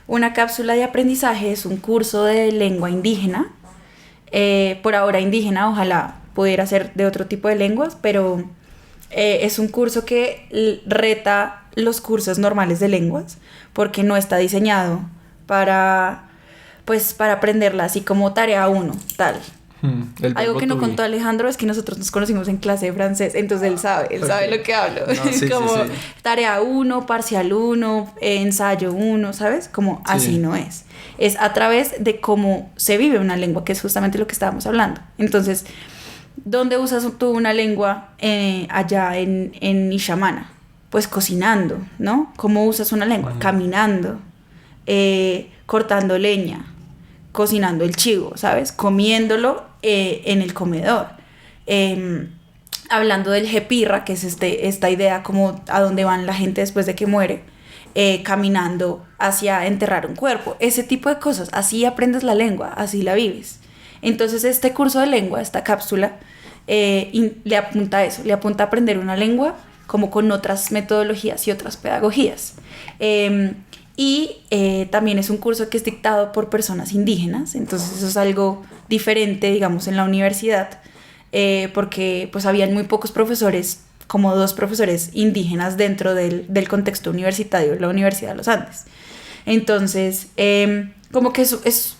Una cápsula de aprendizaje es un curso de lengua indígena, por ahora indígena, ojalá pudiera ser de otro tipo de lenguas, pero es un curso que reta los cursos normales de lenguas, porque no está diseñado para aprenderla así como tarea 1, tal. El Algo verbo que no to be. contó Alejandro es que nosotros nos conocimos en clase de francés, entonces él sabe lo que hablo. No, sí, Como sí. tarea 1, parcial 1, ensayo 1, ¿sabes? Como así Sí. no es. Es a través de cómo se vive una lengua, que es justamente lo que estábamos hablando. Entonces, ¿dónde usas tú una lengua allá en Ishamana? Pues cocinando, ¿no? ¿Cómo usas una lengua? Caminando, cortando leña, cocinando el chivo, ¿sabes? Comiéndolo en el comedor. Hablando del jepirra, que es esta idea como a dónde van la gente después de que muere, caminando hacia enterrar un cuerpo. Ese tipo de cosas. Así aprendes la lengua, así la vives. Entonces este curso de lengua, esta cápsula, le apunta a eso, le apunta a aprender una lengua como con otras metodologías y otras pedagogías. También es un curso que es dictado por personas indígenas, entonces eso es algo diferente, digamos, en la universidad, porque pues habían muy pocos profesores, como 2 profesores indígenas dentro del contexto universitario de la Universidad de los Andes. Entonces, como que eso es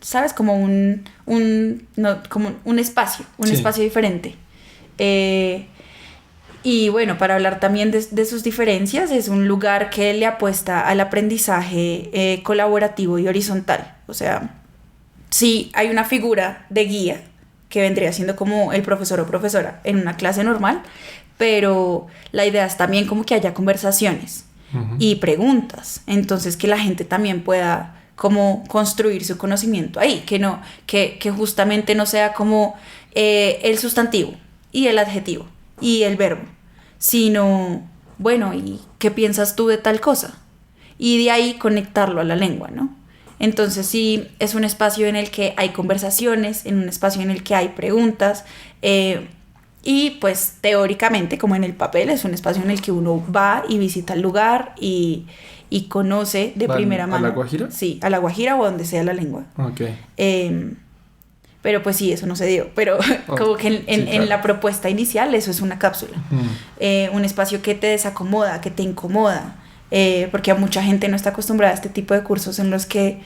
¿sabes? Como como un espacio, Sí. espacio diferente. Y bueno, para hablar también de sus diferencias, es un lugar que le apuesta al aprendizaje colaborativo y horizontal. O sea, sí hay una figura de guía que vendría siendo como el profesor o profesora en una clase normal, pero la idea es también como que haya conversaciones y preguntas, entonces que la gente también pueda como construir su conocimiento ahí, que justamente no sea como el sustantivo y el adjetivo y el verbo, sino, bueno, ¿y qué piensas tú de tal cosa? Y de ahí conectarlo a la lengua, ¿no? Entonces sí, es un espacio en el que hay conversaciones, en un espacio en el que hay preguntas, y pues teóricamente, como en el papel, es un espacio en el que uno va y visita el lugar y conoce de ¿Van primera mano. a La Guajira? Sí, a La Guajira o donde sea la lengua. Ok. Pero pues sí, eso no se dio. Pero como que sí, claro. en la propuesta inicial eso es una cápsula. Un espacio que te desacomoda, que te incomoda. Porque a mucha gente no está acostumbrada a este tipo de cursos en los que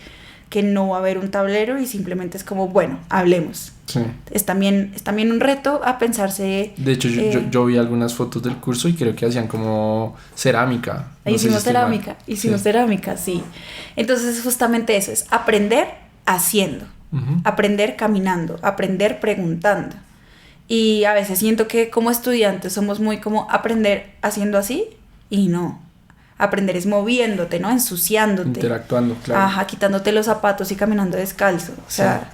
no va a haber un tablero y simplemente es como, bueno, hablemos. Sí. Es también un reto a pensarse. De hecho, yo vi algunas fotos del curso y creo que hacían como cerámica. No sé Hicimos si estoy mal. cerámica, Sí. cerámica, sí. Entonces justamente eso es aprender haciendo, aprender caminando, aprender preguntando. Y a veces siento que como estudiantes somos muy como aprender haciendo así y no. Aprender es moviéndote, ¿no? Ensuciándote. Interactuando, claro. Ajá, quitándote los zapatos y caminando descalzo. O sea,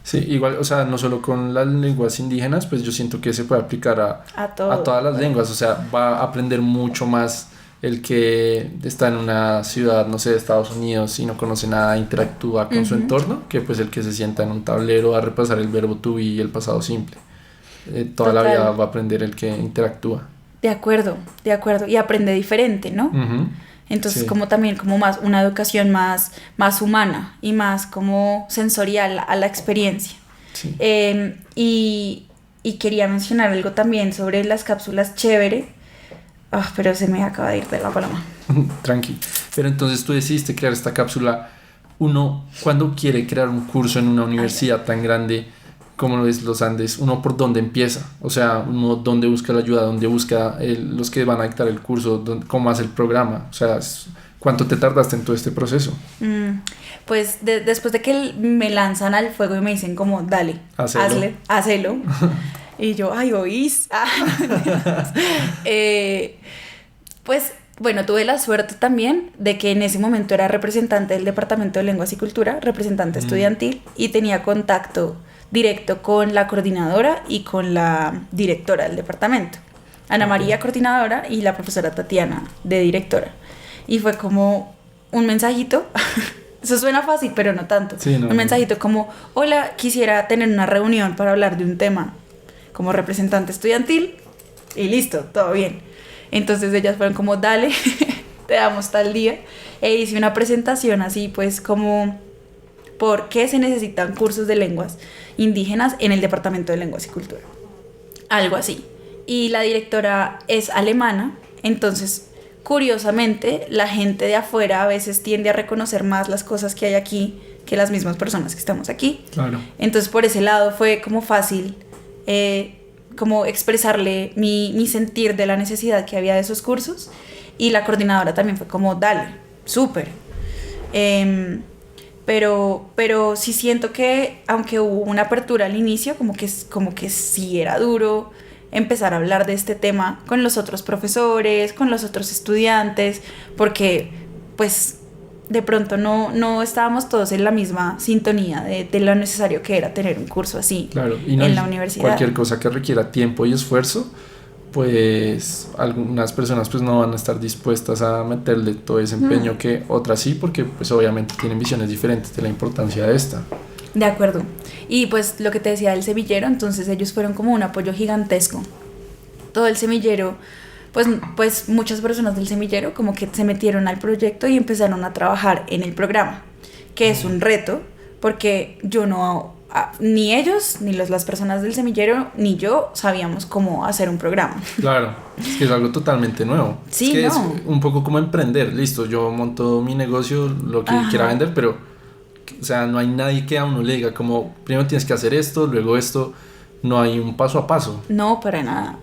Sí, igual, o sea, no solo con las lenguas indígenas, pues yo siento que se puede aplicar a todo. a todas las lenguas, o sea, va a aprender mucho más el que está en una ciudad, no sé, de Estados Unidos y no conoce nada, interactúa con su entorno, que pues el que se sienta en un tablero a repasar el verbo to be y el pasado simple. Toda la Total. vida va a aprender el que interactúa. De acuerdo. Y aprende diferente, ¿no? Entonces, Sí. como también como más una educación más humana y más como sensorial a la experiencia. Sí. Y quería mencionar algo también sobre las cápsulas chévere. Pero se me acaba de ir de la paloma. Tranqui. Pero entonces tú decidiste crear esta cápsula. Uno, cuando quiere crear un curso en una universidad tan grande, ¿cómo lo ves los Andes? Uno por dónde empieza, o sea, uno dónde busca la ayuda, dónde busca los que van a dictar el curso, cómo hace el programa, o sea, ¿cuánto te tardaste en todo este proceso? Pues después de que me lanzan al fuego y me dicen como, dale, hazlo. Y yo, ay, ¿oís? Pues, bueno, tuve la suerte también de que en ese momento era representante del Departamento de Lenguas y Cultura, representante estudiantil, y tenía contacto directo con la coordinadora y con la directora del departamento. Ana María, coordinadora, y la profesora Tatiana, de directora. Y fue como un mensajito, eso suena fácil, pero no tanto. Sí, un mensajito como, hola, quisiera tener una reunión para hablar de un tema como representante estudiantil, y listo, todo bien. Entonces ellas fueron como, dale, te damos tal día. E hice una presentación así, pues como, ¿por qué se necesitan cursos de lenguas indígenas en el Departamento de Lenguas y Cultura? Algo así. Y la directora es alemana, entonces, curiosamente, la gente de afuera a veces tiende a reconocer más las cosas que hay aquí que las mismas personas que estamos aquí. Claro. Entonces, por ese lado fue como fácil como expresarle mi sentir de la necesidad que había de esos cursos, y la coordinadora también fue como, dale, súper. Pero sí siento que, aunque hubo una apertura al inicio, como que sí era duro empezar a hablar de este tema con los otros profesores, con los otros estudiantes, porque pues de pronto no estábamos todos en la misma sintonía de lo necesario que era tener un curso así. Claro, y no, en la universidad. Cualquier cosa que requiera tiempo y esfuerzo, pues algunas personas pues no van a estar dispuestas a meterle todo ese empeño que otras sí, porque pues obviamente tienen visiones diferentes de la importancia de esta. De acuerdo. Y pues lo que te decía del semillero, entonces ellos fueron como un apoyo gigantesco. Todo el semillero, pues muchas personas del semillero como que se metieron al proyecto y empezaron a trabajar en el programa, que es un reto, porque yo ni ellos, ni las personas del semillero, ni yo sabíamos cómo hacer un programa. Claro, es que es algo totalmente nuevo. Sí, es que es un poco como emprender, listo, yo monto mi negocio, lo que quiera vender, pero, o sea, no hay nadie que a uno le diga como, primero tienes que hacer esto, luego esto, no hay un paso a paso. No, para nada.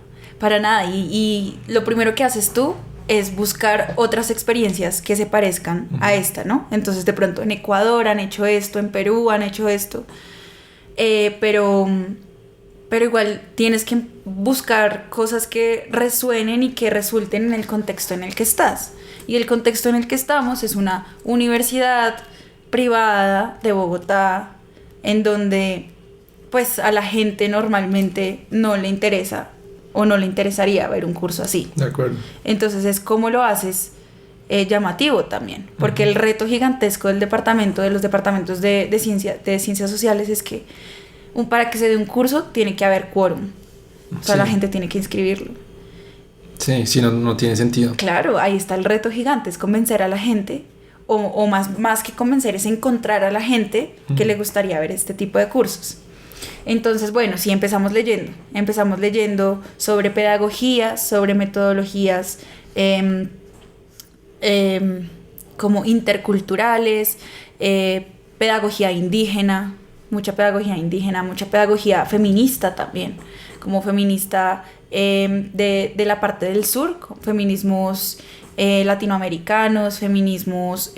Y lo primero que haces tú es buscar otras experiencias que se parezcan a esta, ¿no? Entonces de pronto en Ecuador han hecho esto, en Perú han hecho esto, pero igual tienes que buscar cosas que resuenen y que resulten en el contexto en el que estás. Y el contexto en el que estamos es una universidad privada de Bogotá, en donde pues a la gente normalmente no le interesa o no le interesaría ver un curso así. De acuerdo. Entonces es cómo lo haces llamativo también, porque el reto gigantesco de los departamentos de ciencias sociales es que para que se dé un curso tiene que haber quórum, o sea, la gente tiene que inscribirlo. Sí, si no tiene sentido. Claro, ahí está el reto gigante, es convencer a la gente, o más que convencer, es encontrar a la gente que le gustaría ver este tipo de cursos. Entonces, bueno, sí, empezamos leyendo sobre pedagogía, sobre metodologías como interculturales, pedagogía indígena, mucha pedagogía feminista también, como feminista de la parte del sur, feminismos latinoamericanos, feminismos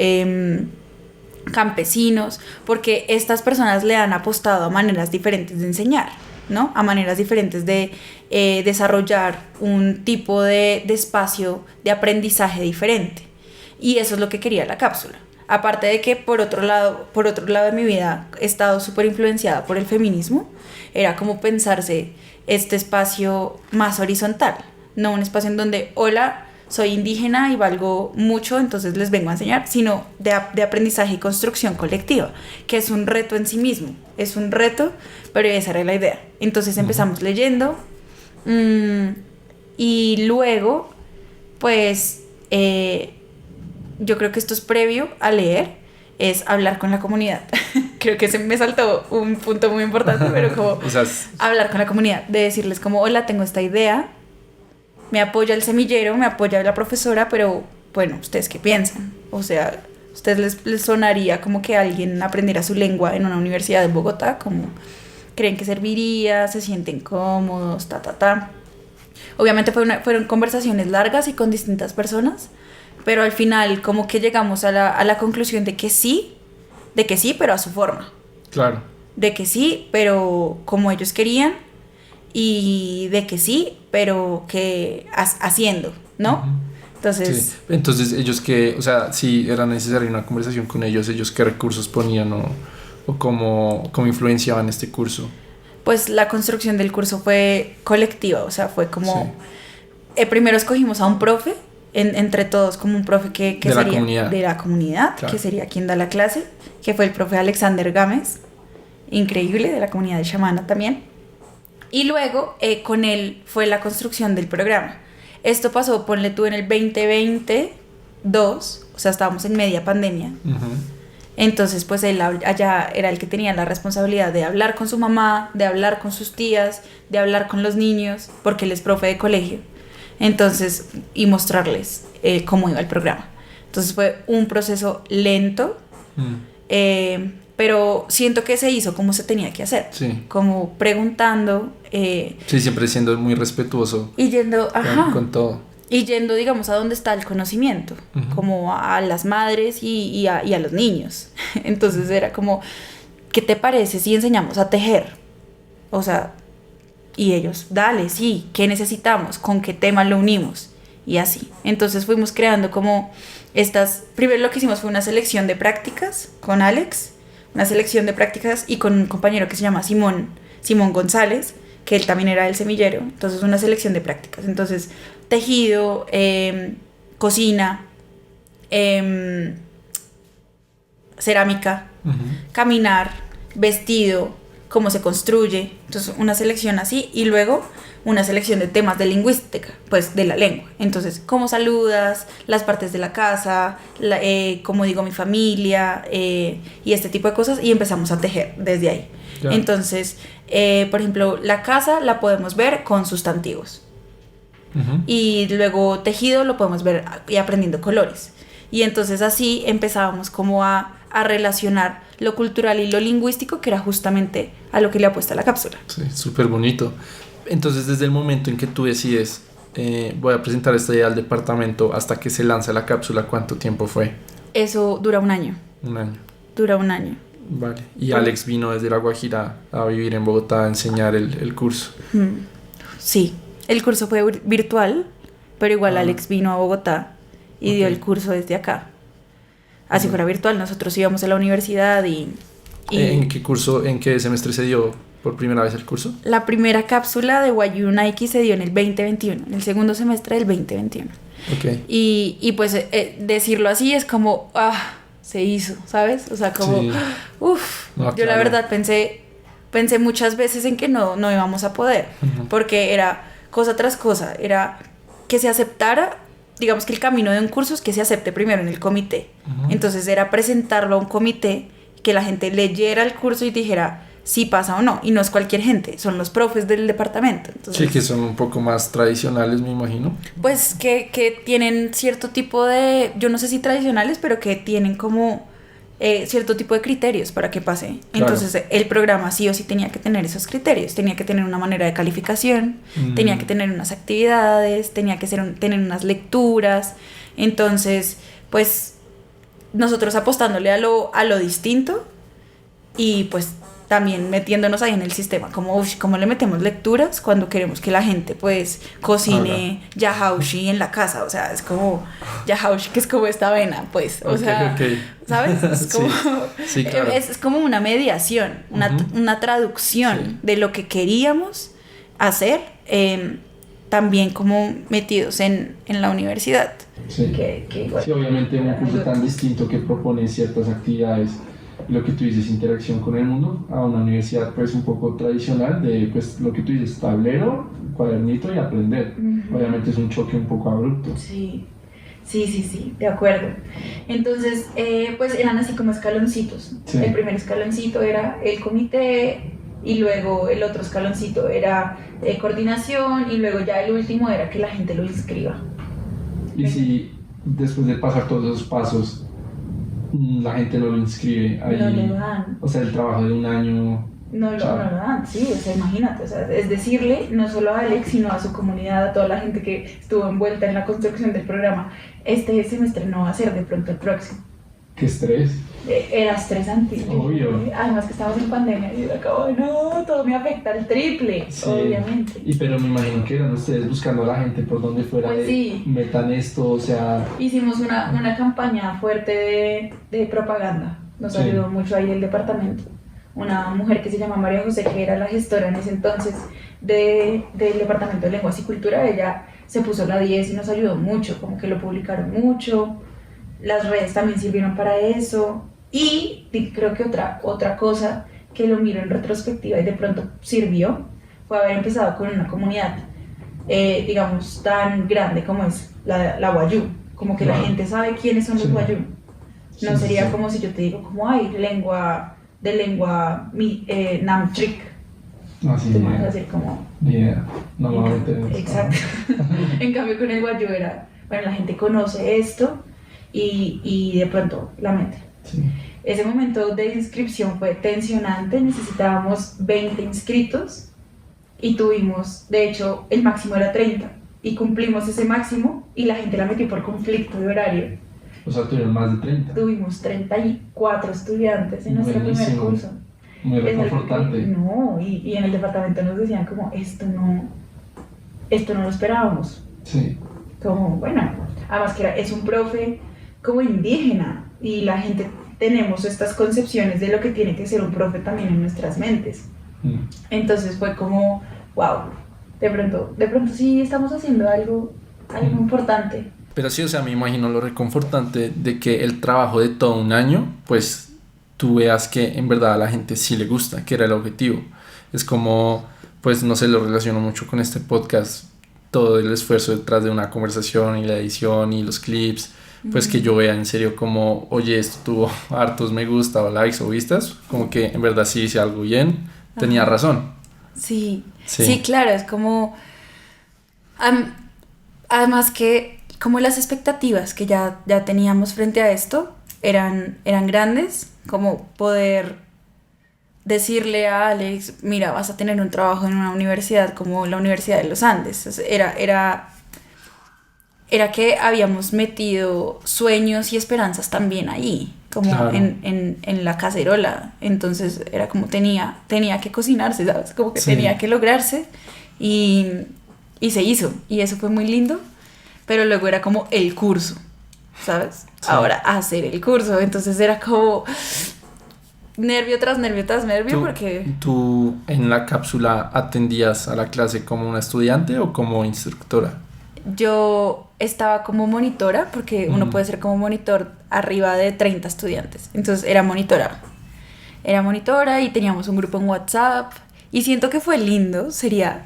campesinos, porque estas personas le han apostado a maneras diferentes de enseñar, ¿no? A maneras diferentes de desarrollar un tipo de espacio de aprendizaje diferente. Y eso es lo que quería la cápsula. Aparte de que por otro lado de mi vida he estado súper influenciada por el feminismo, era como pensarse este espacio más horizontal, no un espacio en donde, hola, soy indígena y valgo mucho, entonces les vengo a enseñar, sino de aprendizaje y construcción colectiva, que es un reto en sí mismo, pero esa era la idea. Entonces empezamos leyendo y luego, pues, yo creo que esto es previo a leer, es hablar con la comunidad. Creo que se me saltó un punto muy importante, pero como hablar con la comunidad, de decirles como, hola, tengo esta idea, me apoya el semillero, me apoya la profesora, pero bueno, ¿ustedes qué piensan? O sea, ¿a ustedes les sonaría como que alguien aprendiera su lengua en una universidad de Bogotá? Como, creen que serviría, se sienten cómodos, ta. Obviamente fueron conversaciones largas y con distintas personas, pero al final como que llegamos a la conclusión de que sí, pero a su forma. Claro. De que sí, pero como ellos querían, y de que sí, pero que haciendo, ¿no? Entonces... Sí. Entonces ellos que, o sea, si era necesaria una conversación con ellos qué recursos ponían o cómo influenciaban este curso. Pues la construcción del curso fue colectiva, o sea, fue como... Sí. Primero escogimos a un profe, entre todos, como un profe que de sería de la comunidad, claro. Que sería quien da la clase, que fue el profe Alexander Gámez, increíble, de la comunidad de Chamana también. Y luego con él fue la construcción del programa. Esto pasó, ponle tú, en el 2022, o sea, estábamos en media pandemia. Entonces, pues él allá era el que tenía la responsabilidad de hablar con su mamá, de hablar con sus tías, de hablar con los niños, porque él es profe de colegio. Entonces, y mostrarles cómo iba el programa. Entonces fue un proceso lento, pero siento que se hizo como se tenía que hacer. Sí. Como preguntando. Sí, siempre siendo muy respetuoso. Y yendo, con todo. Y yendo, digamos, a donde está el conocimiento, como a las madres y a los niños. Entonces era como, ¿qué te parece si enseñamos a tejer? O sea, y ellos, dale, sí, ¿qué necesitamos? ¿Con qué tema lo unimos? Y así. Entonces fuimos creando como primero lo que hicimos fue una selección de prácticas con Alex, una selección de prácticas y con un compañero que se llama Simón González, que él también era del semillero. Entonces una selección de prácticas. Entonces tejido, cocina, cerámica, caminar, vestido, cómo se construye. Entonces una selección así y luego una selección de temas de lingüística, pues de la lengua. Entonces, cómo saludas, las partes de la casa, cómo digo mi familia y este tipo de cosas y empezamos a tejer desde ahí. Ya. Entonces, por ejemplo, la casa la podemos ver con sustantivos. Y luego tejido lo podemos ver y aprendiendo colores. Y entonces así empezábamos como a relacionar lo cultural y lo lingüístico, que era justamente a lo que le apuesta la cápsula. Sí, súper bonito. Entonces, desde el momento en que tú decides, voy a presentar esta idea al departamento hasta que se lanza la cápsula, ¿cuánto tiempo fue? Eso dura 1 año. 1 año. Dura 1 año. Vale. Y Alex vino desde La Guajira a vivir en Bogotá a enseñar el curso. Sí. El curso fue virtual, pero igual Alex vino a Bogotá y dio el curso desde acá. Así fuera virtual, nosotros íbamos a la universidad y... ¿En qué semestre se dio por primera vez el curso? La primera cápsula de YU Nike se dio en el 2021, en el segundo semestre del 2021. Okay. Y pues decirlo así es como, se hizo, ¿sabes? O sea, como, sí. Yo la verdad pensé muchas veces en que no íbamos a poder, porque era... cosa tras cosa, era que se aceptara, digamos que el camino de un curso es que se acepte primero en el comité. Entonces era presentarlo a un comité, que la gente leyera el curso y dijera si pasa o no, y no es cualquier gente, son los profes del departamento. Entonces, sí, que son un poco más tradicionales, me imagino. Pues que tienen cierto tipo de, yo no sé si tradicionales, pero que tienen como... cierto tipo de criterios para que pase. Claro. Entonces el programa sí o sí tenía que tener esos criterios, tenía que tener una manera de calificación, tenía que tener unas actividades, tenía que tener unas lecturas. Entonces pues nosotros apostándole a lo distinto y pues también metiéndonos ahí en el sistema, como ¿cómo le metemos lecturas cuando queremos que la gente pues cocine yahaushi en la casa? O sea, es como yahaushi, que es como esta avena, pues, o sea, ¿sabes? Es como, sí, claro. es como una mediación, una traducción de lo que queríamos hacer, también como metidos en la universidad. Sí, sí, obviamente un curso tan distinto que propone ciertas actividades, lo que tú dices, interacción con el mundo, a una universidad pues un poco tradicional de pues lo que tú dices, tablero, cuadernito y aprender. Obviamente es un choque un poco abrupto. Sí, de acuerdo. Entonces pues eran así como escaloncitos. Sí. El primer escaloncito era el comité y luego el otro escaloncito era coordinación y luego ya el último era que la gente lo inscriba. Y si después de pasar todos esos pasos la gente no lo inscribe ahí, no le dan. O sea, el trabajo de 1 año no lo Claro. dan, sí, o sea, imagínate, o sea, es decirle no solo a Alex, sino a su comunidad, a toda la gente que estuvo envuelta en la construcción del programa, este semestre no va a ser de pronto el próximo. Qué estrés. Era estresante. Obvio. Además que estamos en pandemia y yo acabo, no, todo me afecta al triple, Sí. obviamente. Y pero me imagino que eran ustedes buscando a la gente por donde fuera Pues de sí. metan esto, o sea, Hicimos una campaña fuerte de propaganda, nos Sí. ayudó mucho ahí el departamento. Una mujer que se llama María José, que era la gestora en ese entonces del Departamento de Lenguas y Cultura, ella se puso la 10 y nos ayudó mucho, como que lo publicaron mucho, las redes también sirvieron para eso, y creo que otra cosa que lo miro en retrospectiva y de pronto sirvió, fue haber empezado con una comunidad, digamos, tan grande como es la Wayuu, como que la Claro. gente sabe quiénes son los Sí. Wayuu. No Sí, sería sí. como si yo te digo, como hay lengua Namtric. Así Tú me vas a decir como... ni idea. No me voy a meter en eso. Exacto. En cambio con el Wayuu era, bueno, la gente conoce esto y de pronto la mete. Sí. Ese momento de inscripción fue tensionante, necesitábamos 20 inscritos y tuvimos, de hecho, el máximo era 30 y cumplimos ese máximo y la gente la metió por conflicto de horario. O sea, tuvieron más de 30. Tuvimos 34 estudiantes en nuestro primer Buenísimo. curso. Muy Es algo reconfortante. que- No, y en el departamento nos decían como, esto no lo esperábamos. Sí. Como, bueno, además que es un profe como indígena y la gente tenemos estas concepciones de lo que tiene que ser un profe también en nuestras mentes. Mm. Entonces fue como, wow, de pronto sí estamos haciendo algo importante. Pero sí, o sea, me imagino lo reconfortante de que el trabajo de todo un año, pues tú veas que en verdad a la gente sí le gusta, que era el objetivo. Es como, pues no sé, lo relaciono mucho con este podcast, todo el esfuerzo detrás de una conversación y la edición y los clips, pues que yo vea en serio como, oye, esto tuvo hartos me gusta o likes o vistas, como que en verdad sí hice algo bien, tenía Ajá. razón. Sí, Sí. sí, claro, es como, además que como las expectativas que ya teníamos frente a esto eran grandes, como poder decirle a Alex, mira, vas a tener un trabajo en una universidad como la Universidad de los Andes. O sea, era que habíamos metido sueños y esperanzas también ahí, como Claro. en la cacerola. Entonces era como tenía que cocinarse, ¿sabes? Como que Sí. tenía que lograrse y se hizo. Y eso fue muy lindo, pero luego era como el curso, ¿sabes? Sí. Ahora hacer el curso. Entonces era como nervio tras nervio tras nervio porque... ¿Tú en la cápsula atendías a la clase como una estudiante o como instructora? Yo estaba como monitora, porque uno Ujú. puede ser como monitor arriba de 30 estudiantes. Entonces era monitora. Era monitora y teníamos un grupo en WhatsApp. Y siento que fue lindo. Sería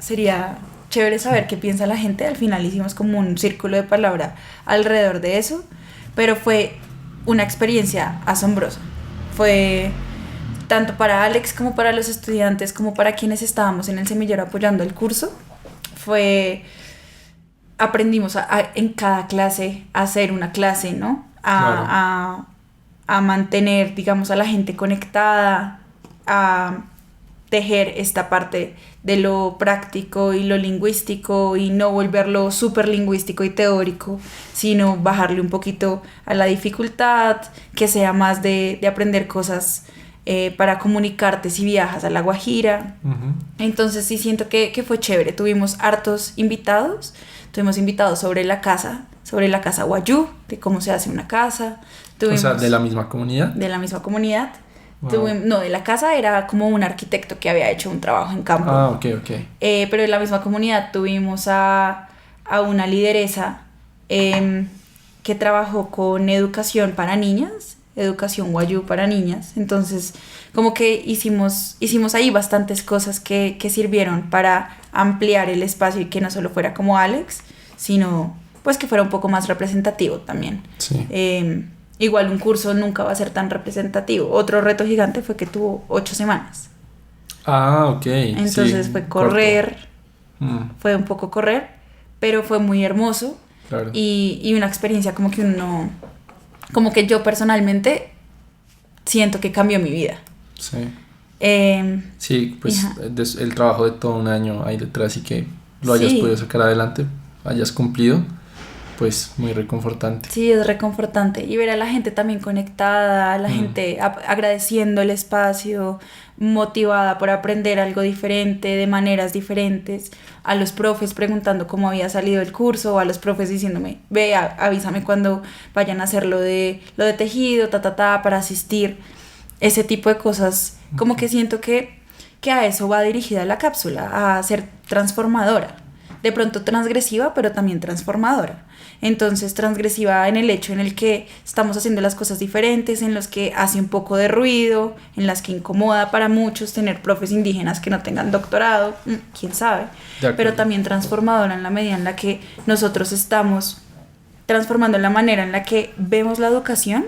chévere saber qué piensa la gente. Al final hicimos como un círculo de palabra alrededor de eso. Pero fue una experiencia asombrosa. Fue tanto para Alex como para los estudiantes, como para quienes estábamos en el semillero apoyando el curso. Aprendimos en cada clase a hacer una clase, ¿no? A mantener, digamos, a la gente conectada, a tejer esta parte de lo práctico y lo lingüístico y no volverlo súper lingüístico y teórico, sino bajarle un poquito a la dificultad, que sea más de aprender cosas para comunicarte si viajas a La Guajira. Ujú. Entonces sí siento que fue chévere. Tuvimos hartos invitados. Tuvimos invitados sobre la casa Wayuu, de cómo se hace una casa. O sea, de la misma comunidad. De la misma comunidad. Wow. No, de la casa era como un arquitecto que había hecho un trabajo en campo. Ah, ok. Pero de la misma comunidad tuvimos a una lideresa que trabajó con educación para niñas, educación Wayuu para niñas. Entonces, como que hicimos ahí bastantes cosas que sirvieron para ampliar el espacio y que no solo fuera como Alex, sino pues que fuera un poco más representativo también. Sí. Igual un curso nunca va a ser tan representativo. Otro reto gigante fue que tuvo 8 semanas. Ah, ok. Entonces sí, fue correr, corto. fue un poco correr, pero fue muy hermoso. Claro. Y una experiencia como que yo personalmente siento que cambió mi vida. Sí. Sí, pues Ajá. el trabajo de todo un año ahí detrás y que lo hayas Sí, podido sacar adelante, hayas cumplido, pues muy reconfortante. sí, es reconfortante. Y ver a la gente también conectada, a la Mm, gente agradeciendo el espacio, motivada por aprender algo diferente, de maneras diferentes, a los profes preguntando cómo había salido el curso, o a los profes diciéndome, ve, avísame cuando vayan a hacer lo de tejido, para asistir. Ese tipo de cosas, como ok. que siento que a eso va dirigida la cápsula, a ser transformadora. De pronto transgresiva, pero también transformadora. Entonces, transgresiva en el hecho en el que estamos haciendo las cosas diferentes, en los que hace un poco de ruido, en las que incomoda para muchos tener profes indígenas que no tengan doctorado, quién sabe, De pero acuerdo. también transformadora en la medida en la que nosotros estamos transformando la manera en la que vemos la educación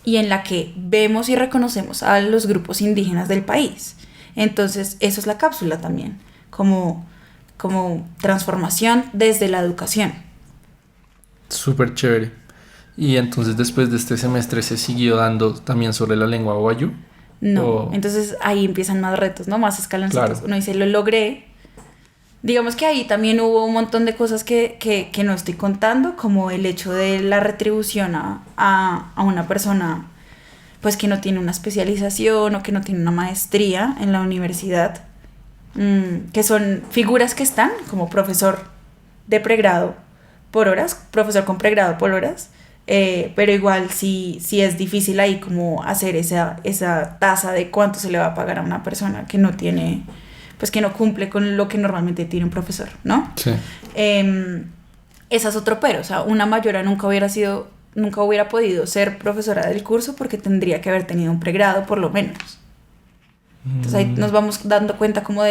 y en la que vemos y reconocemos a los grupos indígenas del país. Entonces, eso es la cápsula también, como transformación desde la educación. Súper chévere. Y entonces después de este semestre se siguió dando también sobre la lengua wayuu. No, O, entonces ahí empiezan más retos, ¿no? Más escaloncitos. claro, Uno dice, lo logré. Digamos que ahí también hubo un montón de cosas que no estoy contando, como el hecho de la retribución a una persona pues que no tiene una especialización o que no tiene una maestría en la universidad, que son figuras que están como profesor de pregrado por horas, profesor con pregrado por horas, pero igual sí es difícil ahí como hacer esa tasa de cuánto se le va a pagar a una persona que no tiene, pues que no cumple con lo que normalmente tiene un profesor, ¿no? sí. Eh, Esa es otro pero, o sea, una mayora nunca hubiera podido ser profesora del curso porque tendría que haber tenido un pregrado por lo menos. Entonces ahí Mm, nos vamos dando cuenta como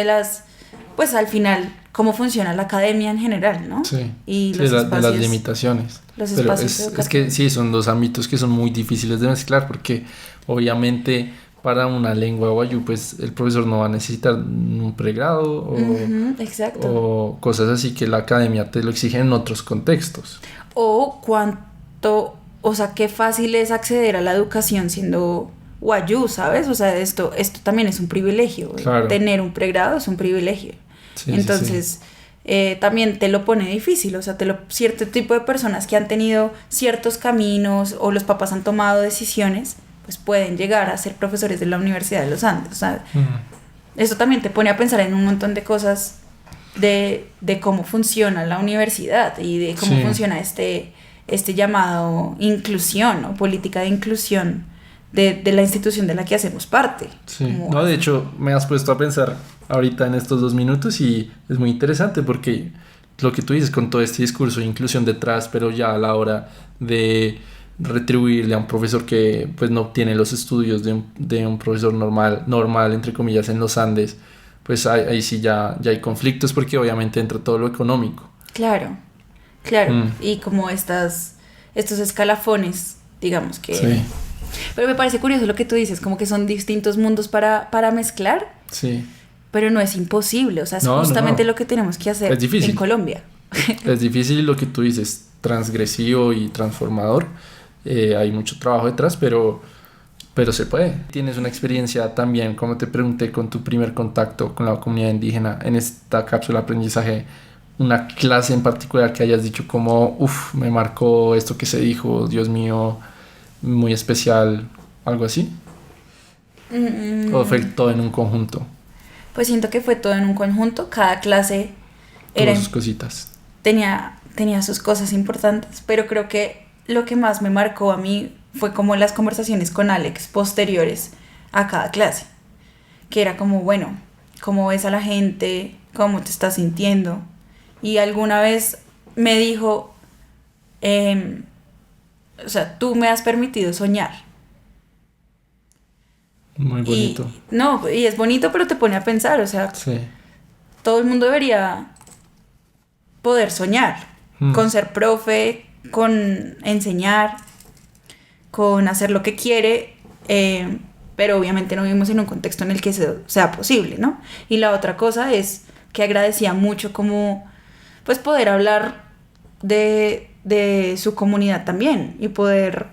pues al final, cómo funciona la academia en general, ¿no? sí, Y sí, de las limitaciones. los Pero espacios es que educativos. sí, son dos ámbitos que son muy difíciles de mezclar porque obviamente para una lengua wayuu pues el profesor no va a necesitar un pregrado Ujú, exacto. o cosas así que la academia te lo exige en otros contextos. O cuánto, o sea, qué fácil es acceder a la educación siendo wayuu, ¿sabes? O sea, esto también es un privilegio. Claro, Tener un pregrado es un privilegio. sí, sí, sí. Entonces, también te lo pone difícil, o sea, cierto tipo de personas que han tenido ciertos caminos o los papás han tomado decisiones, pues pueden llegar a ser profesores de la Universidad de los Andes. O sea, Mm, esto también te pone a pensar en un montón de cosas de cómo funciona la universidad y de cómo sí. funciona este llamado inclusión o política de inclusión de la institución de la que hacemos parte. Sí, Como, no, de hecho me has puesto a pensar ahorita en estos 2 minutos y es muy interesante porque lo que tú dices con todo este discurso de inclusión detrás, pero ya a la hora de retribuirle a un profesor que pues no obtiene los estudios de un profesor normal entre comillas en los Andes, pues ahí sí ya hay conflictos porque obviamente entra todo lo económico. claro, claro, Mm, y como estos escalafones, digamos que... sí, Pero me parece curioso lo que tú dices, como que son distintos mundos para mezclar, sí. pero no es imposible, o sea, es No, no, justamente no. lo que tenemos que hacer Es en difícil. Colombia. Es difícil lo que tú dices, transgresivo y transformador. Hay mucho trabajo detrás, pero se puede. Tienes una experiencia también, como te pregunté, con tu primer contacto con la comunidad indígena en esta cápsula de aprendizaje, una clase en particular que hayas dicho como, uff, me marcó esto que se dijo, Dios mío, muy especial, algo así. O fue Mm, todo en un conjunto, Pues siento que fue todo en un conjunto, cada clase tuvo era, sus cositas. tenía sus cosas importantes, pero creo que lo que más me marcó a mí fue como las conversaciones con Alex posteriores a cada clase, que era como, bueno, cómo ves a la gente, cómo te estás sintiendo. Y alguna vez me dijo, em, o sea, tú me has permitido soñar. Muy Y bonito. no, y es bonito, pero te pone a pensar, o sea, Sí. todo el mundo debería poder soñar Mm, con ser profe, con enseñar, con hacer lo que quiere, pero obviamente no vivimos en un contexto en el que eso sea posible, ¿no? Y la otra cosa es que agradecía mucho como, pues, poder hablar de su comunidad también y poder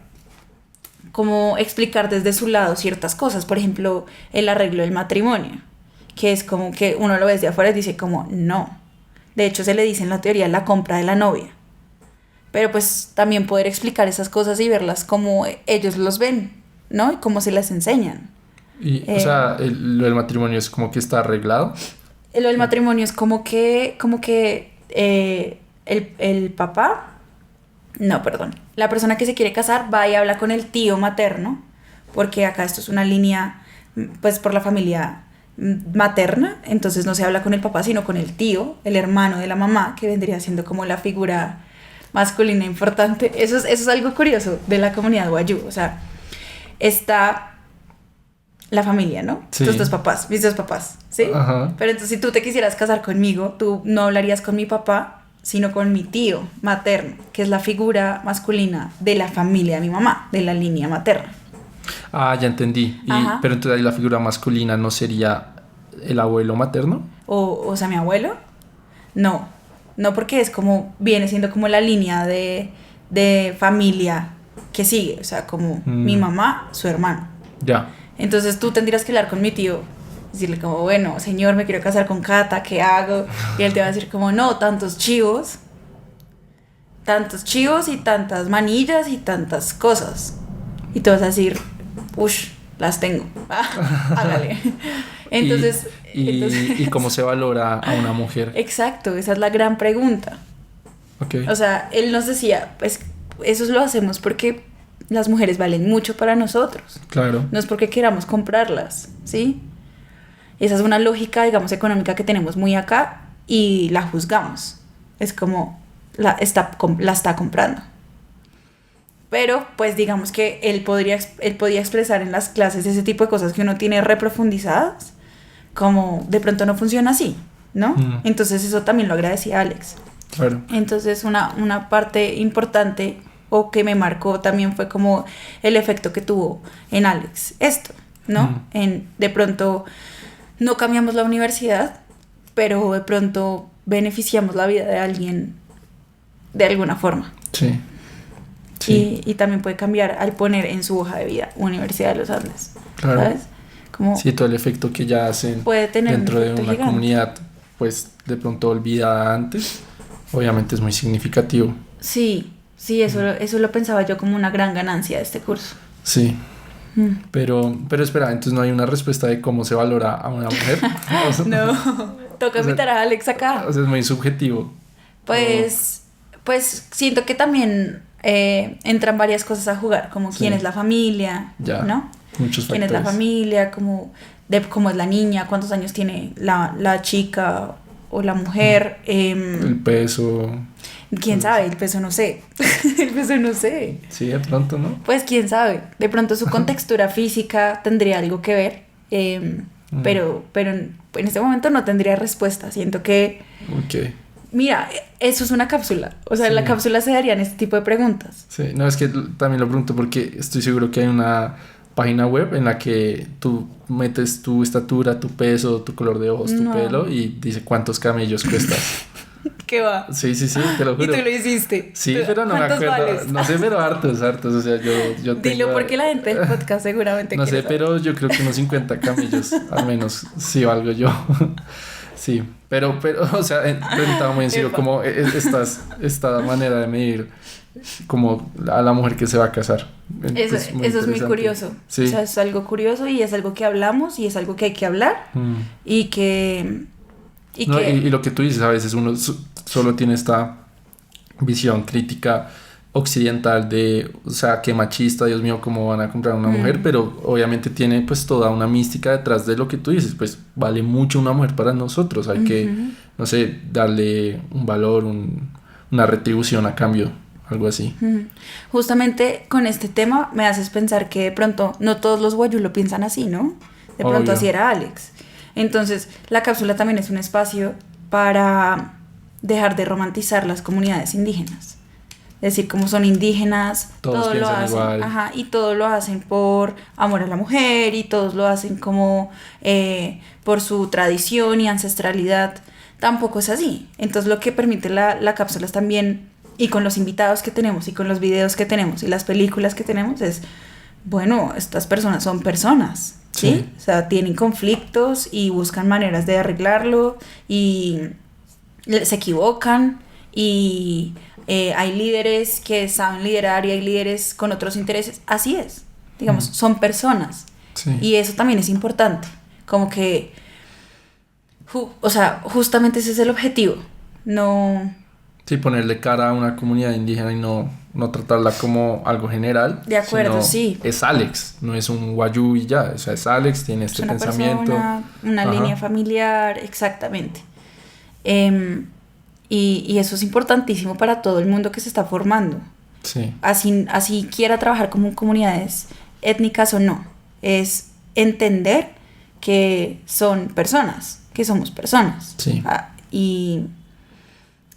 como explicar desde su lado ciertas cosas. Por ejemplo, el arreglo del matrimonio, que es como que uno lo ve desde afuera y dice como no. De hecho, se le dice en la teoría la compra de la novia. Pero pues también poder explicar esas cosas y verlas como ellos los ven, ¿no? Y cómo se las enseñan. Y, o sea, lo del matrimonio es como que está arreglado. Lo del matrimonio es como que el papá, no, perdón, la persona que se quiere casar va y habla con el tío materno, porque acá esto es una línea, pues por la familia materna, entonces no se habla con el papá, sino con el tío, el hermano de la mamá, que vendría siendo como la figura masculina importante. Eso es algo curioso de la comunidad wayuu, o sea, está la familia, ¿no? Sí. Tus dos papás, mis dos papás, ¿sí? Ajá. Pero entonces si tú te quisieras casar conmigo, tú no hablarías con mi papá, sino con mi tío materno, que es la figura masculina de la familia de mi mamá, de la línea materna. Ah, ya entendí. Pero entonces ahí la figura masculina no sería el abuelo materno. O sea, mi abuelo, no, porque es como, viene siendo como la línea de familia que sigue, o sea, como mi mamá, su hermano. Ya. Entonces tú tendrías que hablar con mi tío, decirle como, bueno, señor, me quiero casar con Cata, ¿qué hago? Y él te va a decir como, no, tantos chivos y tantas manillas y tantas cosas. Y tú vas a decir, ush, las tengo. Hágale. Entonces, ¿Y cómo se valora a una mujer? Exacto, esa es la gran pregunta. Okay. O sea, él nos decía, pues eso lo hacemos porque las mujeres valen mucho para nosotros. Claro. No es porque queramos comprarlas, ¿sí? Esa es una lógica, digamos, económica que tenemos muy acá y la juzgamos. Es como, la está comprando. Pero, pues, digamos que él podía expresar en las clases ese tipo de cosas que uno tiene reprofundizadas, como de pronto no funciona así, ¿no? Entonces eso también lo agradecía a Alex. Claro. Entonces una parte importante o que me marcó también fue como el efecto que tuvo en Alex esto, ¿no? De pronto no cambiamos la universidad, pero de pronto beneficiamos la vida de alguien de alguna forma. Sí. Sí. Y también puede cambiar al poner en su hoja de vida Universidad de los Andes. Claro. ¿Sabes? Como sí, todo el efecto que ya hacen puede tener dentro de una gigante. comunidad, pues de pronto olvidada antes, obviamente es muy significativo. Sí, eso lo pensaba yo como una gran ganancia de este curso. Sí. Pero espera, entonces no hay una respuesta de cómo se valora a una mujer. No, toca invitar a Alex acá. O sea, es muy subjetivo. Pues siento que también entran varias cosas a jugar, como quién es la familia, ya, ¿no? Muchos factores. Quién es la familia, cómo es la niña, cuántos años tiene la chica o la mujer. El peso. ¿Quién sabe? El peso no sé. El peso no sé. Sí, de pronto, ¿no? Pues quién sabe. De pronto su contextura física tendría algo que ver. Pero en este momento no tendría respuesta. Siento que... Ok. Mira, eso es una cápsula. O sea, en la cápsula se darían este tipo de preguntas. Sí, no, es que también lo pregunto porque estoy seguro que hay una página web en la que tú metes tu estatura, tu peso, tu color de ojos, tu pelo y dice cuántos camellos cuestas. ¿Qué va? Sí, te lo juro. Y tú lo hiciste. Sí, pero no me acuerdo. Vales? No sé, pero hartos. O sea, yo tengo... Dilo porque la gente del podcast seguramente no sé, saber. pero yo creo que unos 50 camellos, al menos, sí valgo yo. Sí, pero, o sea, preguntaba muy en serio como esta manera de medir como a la mujer que se va a casar. Eso es muy curioso. Sí. O sea, es algo curioso y es algo que hablamos y es algo que hay que hablar y lo que tú dices, a veces uno solo tiene esta visión crítica occidental de, o sea, qué machista, Dios mío, cómo van a comprar a una mujer, pero obviamente tiene pues toda una mística detrás de lo que tú dices, pues vale mucho una mujer para nosotros, hay que, no sé, darle un valor, una retribución a cambio, algo así. Justamente con este tema me haces pensar que de pronto no todos los wayuu lo piensan así, ¿no? De pronto así era Alex. Entonces la cápsula también es un espacio para dejar de romantizar las comunidades indígenas. Es decir, como son indígenas, todos lo hacen igual. Y todos lo hacen por amor a la mujer y todos lo hacen como por su tradición y ancestralidad. Tampoco es así. Entonces lo que permite la cápsula es también, y con los invitados que tenemos y con los videos que tenemos y las películas que tenemos, es bueno, estas personas son personas, ¿sí? Sí. O sea, tienen conflictos y buscan maneras de arreglarlo y se equivocan y hay líderes que saben liderar y hay líderes con otros intereses. Así es, digamos, son personas. Sí. Y eso también es importante, como que, o sea, justamente ese es el objetivo, no... Sí, ponerle cara a una comunidad indígena y no tratarla como algo general. De acuerdo, sino sí. Es Alex, no es un guayú y ya. O sea, es Alex, tiene este Es una pensamiento. persona, una Ajá. línea familiar, exactamente. Y eso es importantísimo para todo el mundo que se está formando. Sí, Así quiera trabajar como comunidades étnicas o no. Es entender que son personas, que somos personas. sí.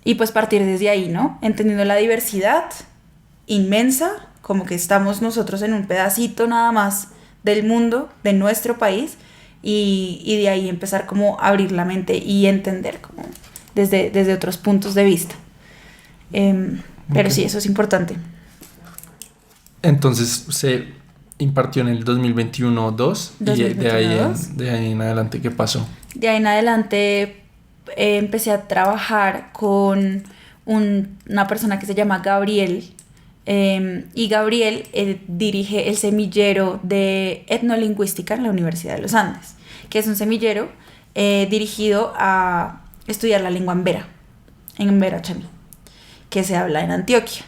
Y pues partir desde ahí, ¿no? Entendiendo la diversidad inmensa, como que estamos nosotros en un pedacito nada más del mundo, de nuestro país, y de ahí empezar como a abrir la mente y entender como desde otros puntos de vista. Pero Ok. sí, eso es importante. Entonces se impartió en el 2021-2 y de ahí, 2021-2. de ahí en adelante, ¿qué pasó? De ahí en adelante empecé a trabajar con una persona que se llama Gabriel, y Gabriel dirige el semillero de etnolingüística en la Universidad de los Andes, que es un semillero dirigido a estudiar la lengua en Embera Chamí, que se habla en Antioquia.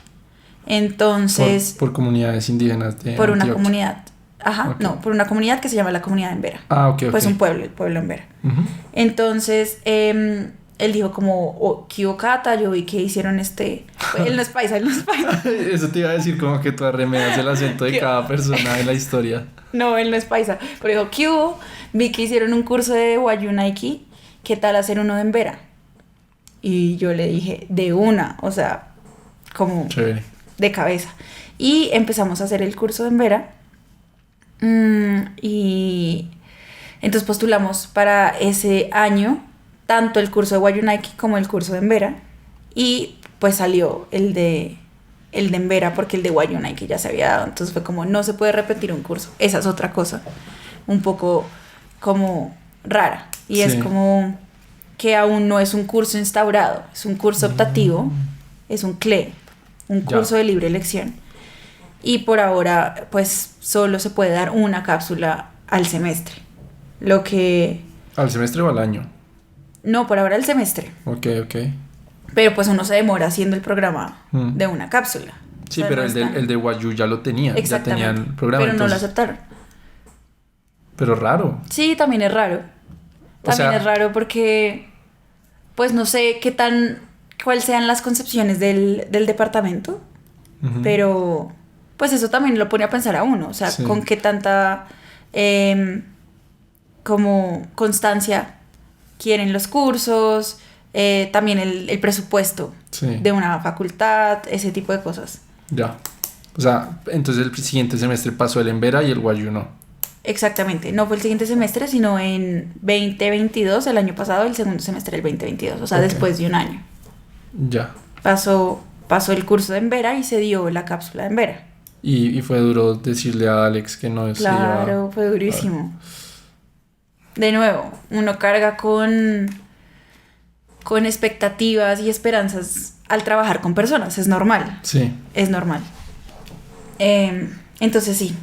Entonces, Por comunidades indígenas de por una Antioquia. comunidad, Ok. no, por una comunidad que se llama la Comunidad de Embera. Ah, ok, ok. Pues un pueblo, el pueblo de Embera. Ujú. Entonces, él dijo como, oh, ¿qué cata? Yo vi que hicieron él no es paisa, él no es paisa. Eso te iba a decir, como que tú arremedas el acento de ¿Qué? cada persona de la historia. No, él no es paisa. Pero dijo, ¿qué hubo? Vi que hicieron un curso de Wayunaiki, ¿qué tal hacer uno de Embera? Y yo le dije, de una, o sea, como Chévere. de cabeza. Y empezamos a hacer el curso de Embera. Y entonces postulamos para ese año tanto el curso de Wayunaiki como el curso de Embera. Y pues salió el de Embera porque el de Wayunaiki ya se había dado. Entonces fue como, no se puede repetir un curso. Esa es otra cosa un poco como rara. Y Sí. es como que aún no es un curso instaurado, es un curso optativo, es un CLE, un Ya. curso de libre elección. Y por ahora, pues solo se puede dar una cápsula al semestre. Lo que... ¿Al semestre o al año? No, por ahora el semestre. Ok, ok. Pero pues uno se demora haciendo el programa Mm. de una cápsula. Sí, O sea, pero no el está- el de Guayú ya lo tenía. Ya Exactamente. tenía el programa. Pero no lo entonces- aceptaron. Pero raro. Sí, también es raro. O También sea- es raro porque, pues no sé cuáles sean las concepciones del departamento, Ujú. pero pues eso también lo pone a pensar a uno, o sea, Sí. con qué tanta como constancia quieren los cursos, también el presupuesto Sí. de una facultad, ese tipo de cosas. Ya. O sea, entonces el siguiente semestre pasó el Embera y el Guayú no. Exactamente, no fue el siguiente semestre, sino en 2022, el año pasado, el segundo semestre del 2022, o sea, Ok. después de un año. Ya. Pasó el curso de Embera y se dio la cápsula de Embera. Y fue duro decirle a Alex que no se Claro, iba- fue durísimo. De nuevo, uno carga con expectativas y esperanzas al trabajar con personas, es normal, Sí. es normal. Entonces sí,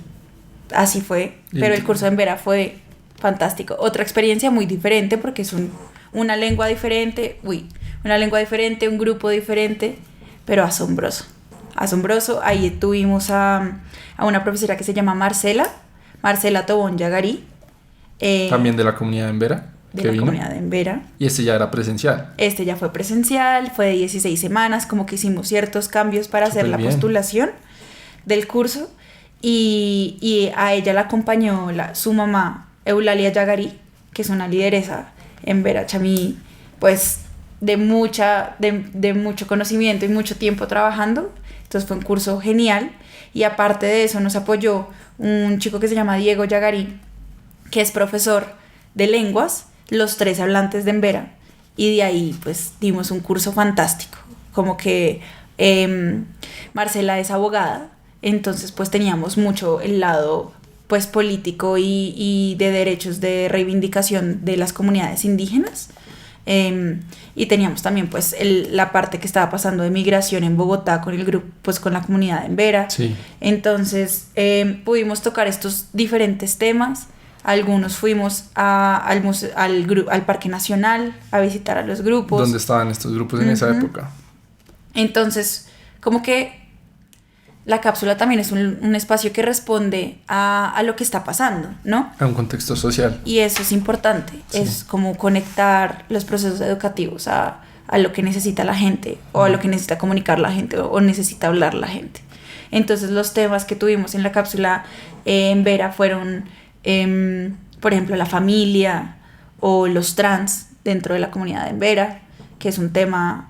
así fue, Y pero el curso de Embera fue fantástico. Otra experiencia muy diferente porque es una lengua diferente, un grupo diferente, pero asombroso. Asombroso. Ahí tuvimos a una profesora que se llama Marcela Tobón Yagarí. También de la comunidad de Embera. De que la vino. comunidad de Embera. Y este ya era presencial. Este ya fue presencial, fue de 16 semanas, como que hicimos ciertos cambios para hacer la Superbién. postulación del curso. Y a ella la acompañó su mamá, Eulalia Yagarí, que es una lideresa en Embera Chamí, pues de mucho conocimiento y mucho tiempo trabajando. Entonces fue un curso genial. Y aparte de eso nos apoyó un chico que se llama Diego Yagarí, que es profesor de lenguas, los tres hablantes de Embera. Y de ahí pues dimos un curso fantástico. Como que Marcela es abogada, entonces pues teníamos mucho el lado pues político y de derechos de reivindicación de las comunidades indígenas. Y teníamos también pues la parte que estaba pasando de migración en Bogotá con el grupo, pues con la comunidad en Vera. Sí. Entonces pudimos tocar estos diferentes temas. Algunos fuimos al Parque Nacional a visitar a los grupos. ¿Dónde estaban estos grupos en esa época? Entonces, como que la cápsula también es un espacio que responde a lo que está pasando, ¿no? A un contexto social. Y eso es importante, sí. Es como conectar los procesos educativos a lo que necesita la gente, o a lo que necesita comunicar la gente, o necesita hablar la gente. Entonces los temas que tuvimos en la cápsula en Vera fueron, por ejemplo, la familia o los trans dentro de la comunidad en Vera, que es un tema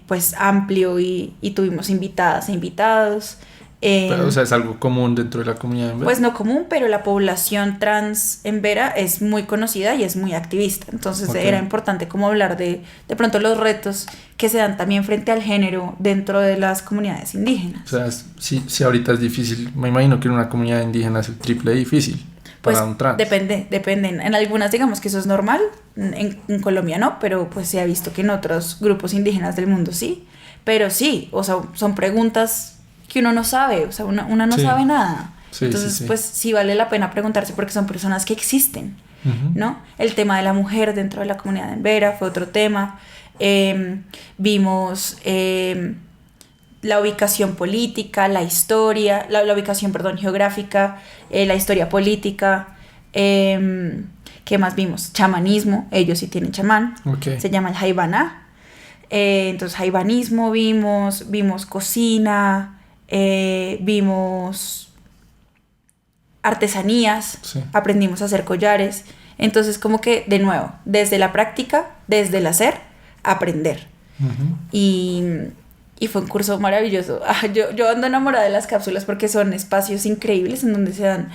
pues amplio y tuvimos invitadas e invitados. Pero, o sea, es algo común dentro de la comunidad en Vera. Pues no común, pero la población trans en Vera es muy conocida y es muy activista. Entonces era importante como hablar de pronto los retos que se dan también frente al género dentro de las comunidades indígenas. O sea, si ahorita es difícil, me imagino que en una comunidad indígena es el triple difícil. Pues para un trans. depende. En algunas digamos que eso es normal, en Colombia no, pero pues se ha visto que en otros grupos indígenas del mundo sí. Pero sí, o sea, son preguntas que uno no sabe, o sea, uno no sabe nada. Sí, entonces, pues sí vale la pena preguntarse porque son personas que existen, ¿no? El tema de la mujer dentro de la comunidad en Vera fue otro tema. Vimos la ubicación política, la historia, la ubicación, perdón, geográfica, la historia política. ¿Qué más vimos? Chamanismo, ellos sí tienen chamán, se llama el Jaibaná. Entonces jaibanismo vimos cocina, vimos artesanías, aprendimos a hacer collares. Entonces como que de nuevo, desde la práctica, desde el hacer, aprender. Y fue un curso maravilloso. Yo ando enamorada de las cápsulas porque son espacios increíbles en donde se dan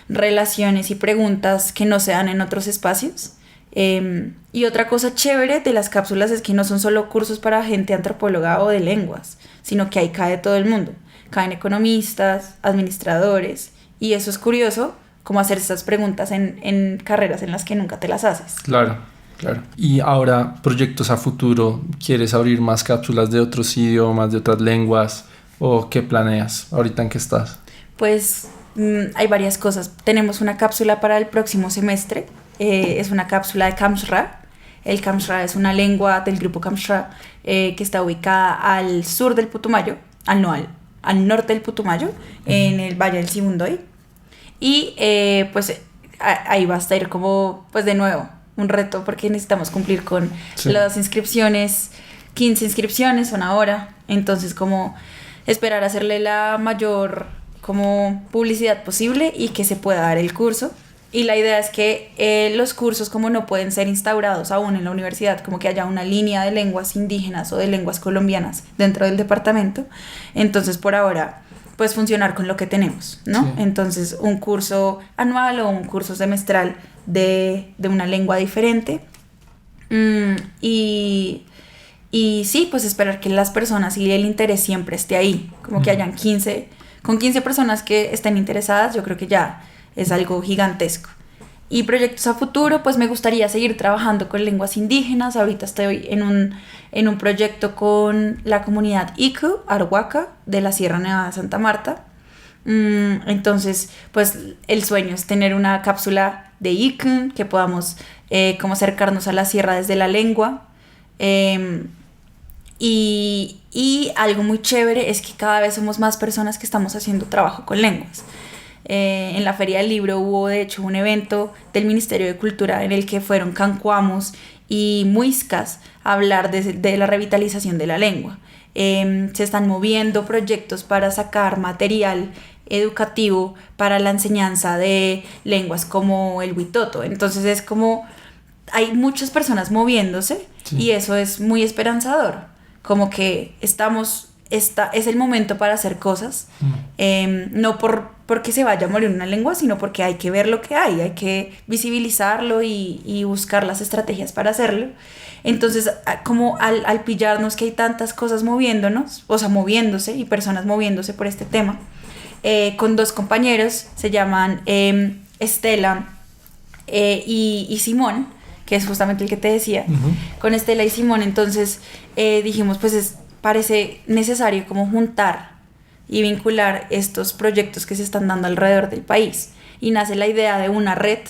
relaciones y preguntas que no se dan en otros espacios. Y otra cosa chévere de las cápsulas es que no son solo cursos para gente antropóloga o de lenguas, sino que ahí cae todo el mundo. Caen economistas, administradores, y eso es curioso, como hacer estas preguntas en carreras en las que nunca te las haces. Claro. Y ahora, proyectos a futuro, ¿quieres abrir más cápsulas de otros idiomas, de otras lenguas? ¿O qué planeas? ¿Ahorita en qué estás? Pues hay varias cosas. Tenemos una cápsula para el próximo semestre. Es una cápsula de Kamsra. El Kamsra es una lengua del grupo Kamsra que está ubicada al sur del Putumayo, al norte del Putumayo, en el Valle del Sibundoy. Y pues ahí va a estar como, pues de nuevo, un reto porque necesitamos cumplir con las inscripciones. 15 inscripciones son ahora, entonces como esperar hacerle la mayor como publicidad posible y que se pueda dar el curso. Y la idea es que los cursos, como no pueden ser instaurados aún en la universidad, como que haya una línea de lenguas indígenas o de lenguas colombianas dentro del departamento, entonces por ahora pues funcionar con lo que tenemos, ¿no? Sí. Entonces un curso anual o un curso semestral de una lengua diferente. Y sí, pues esperar que las personas y el interés siempre esté ahí, como que hayan 15 personas que estén interesadas, yo creo que ya es algo gigantesco. Y proyectos a futuro, pues me gustaría seguir trabajando con lenguas indígenas. Ahorita estoy en un proyecto con la comunidad Iku, Arhuaca, de la Sierra Nevada de Santa Marta. Entonces, pues el sueño es tener una cápsula de Iku, que podamos como acercarnos a la sierra desde la lengua. Y algo muy chévere es que cada vez somos más personas que estamos haciendo trabajo con lenguas. En la Feria del Libro hubo de hecho un evento del Ministerio de Cultura en el que fueron cancuamos y muiscas a hablar de la revitalización de la lengua. Se están moviendo proyectos para sacar material educativo para la enseñanza de lenguas como el huitoto. Entonces es como hay muchas personas moviéndose y eso es muy esperanzador. Como que es el momento para hacer cosas, no porque se vaya a morir una lengua, sino porque hay que ver lo que hay que visibilizarlo y buscar las estrategias para hacerlo. Entonces, como al pillarnos que hay tantas cosas moviéndose y personas moviéndose por este tema, con dos compañeros, se llaman Estela y Simón, que es justamente el que te decía. Con Estela y Simón, entonces dijimos, pues parece necesario como juntar y vincular estos proyectos que se están dando alrededor del país. Y nace la idea de una red,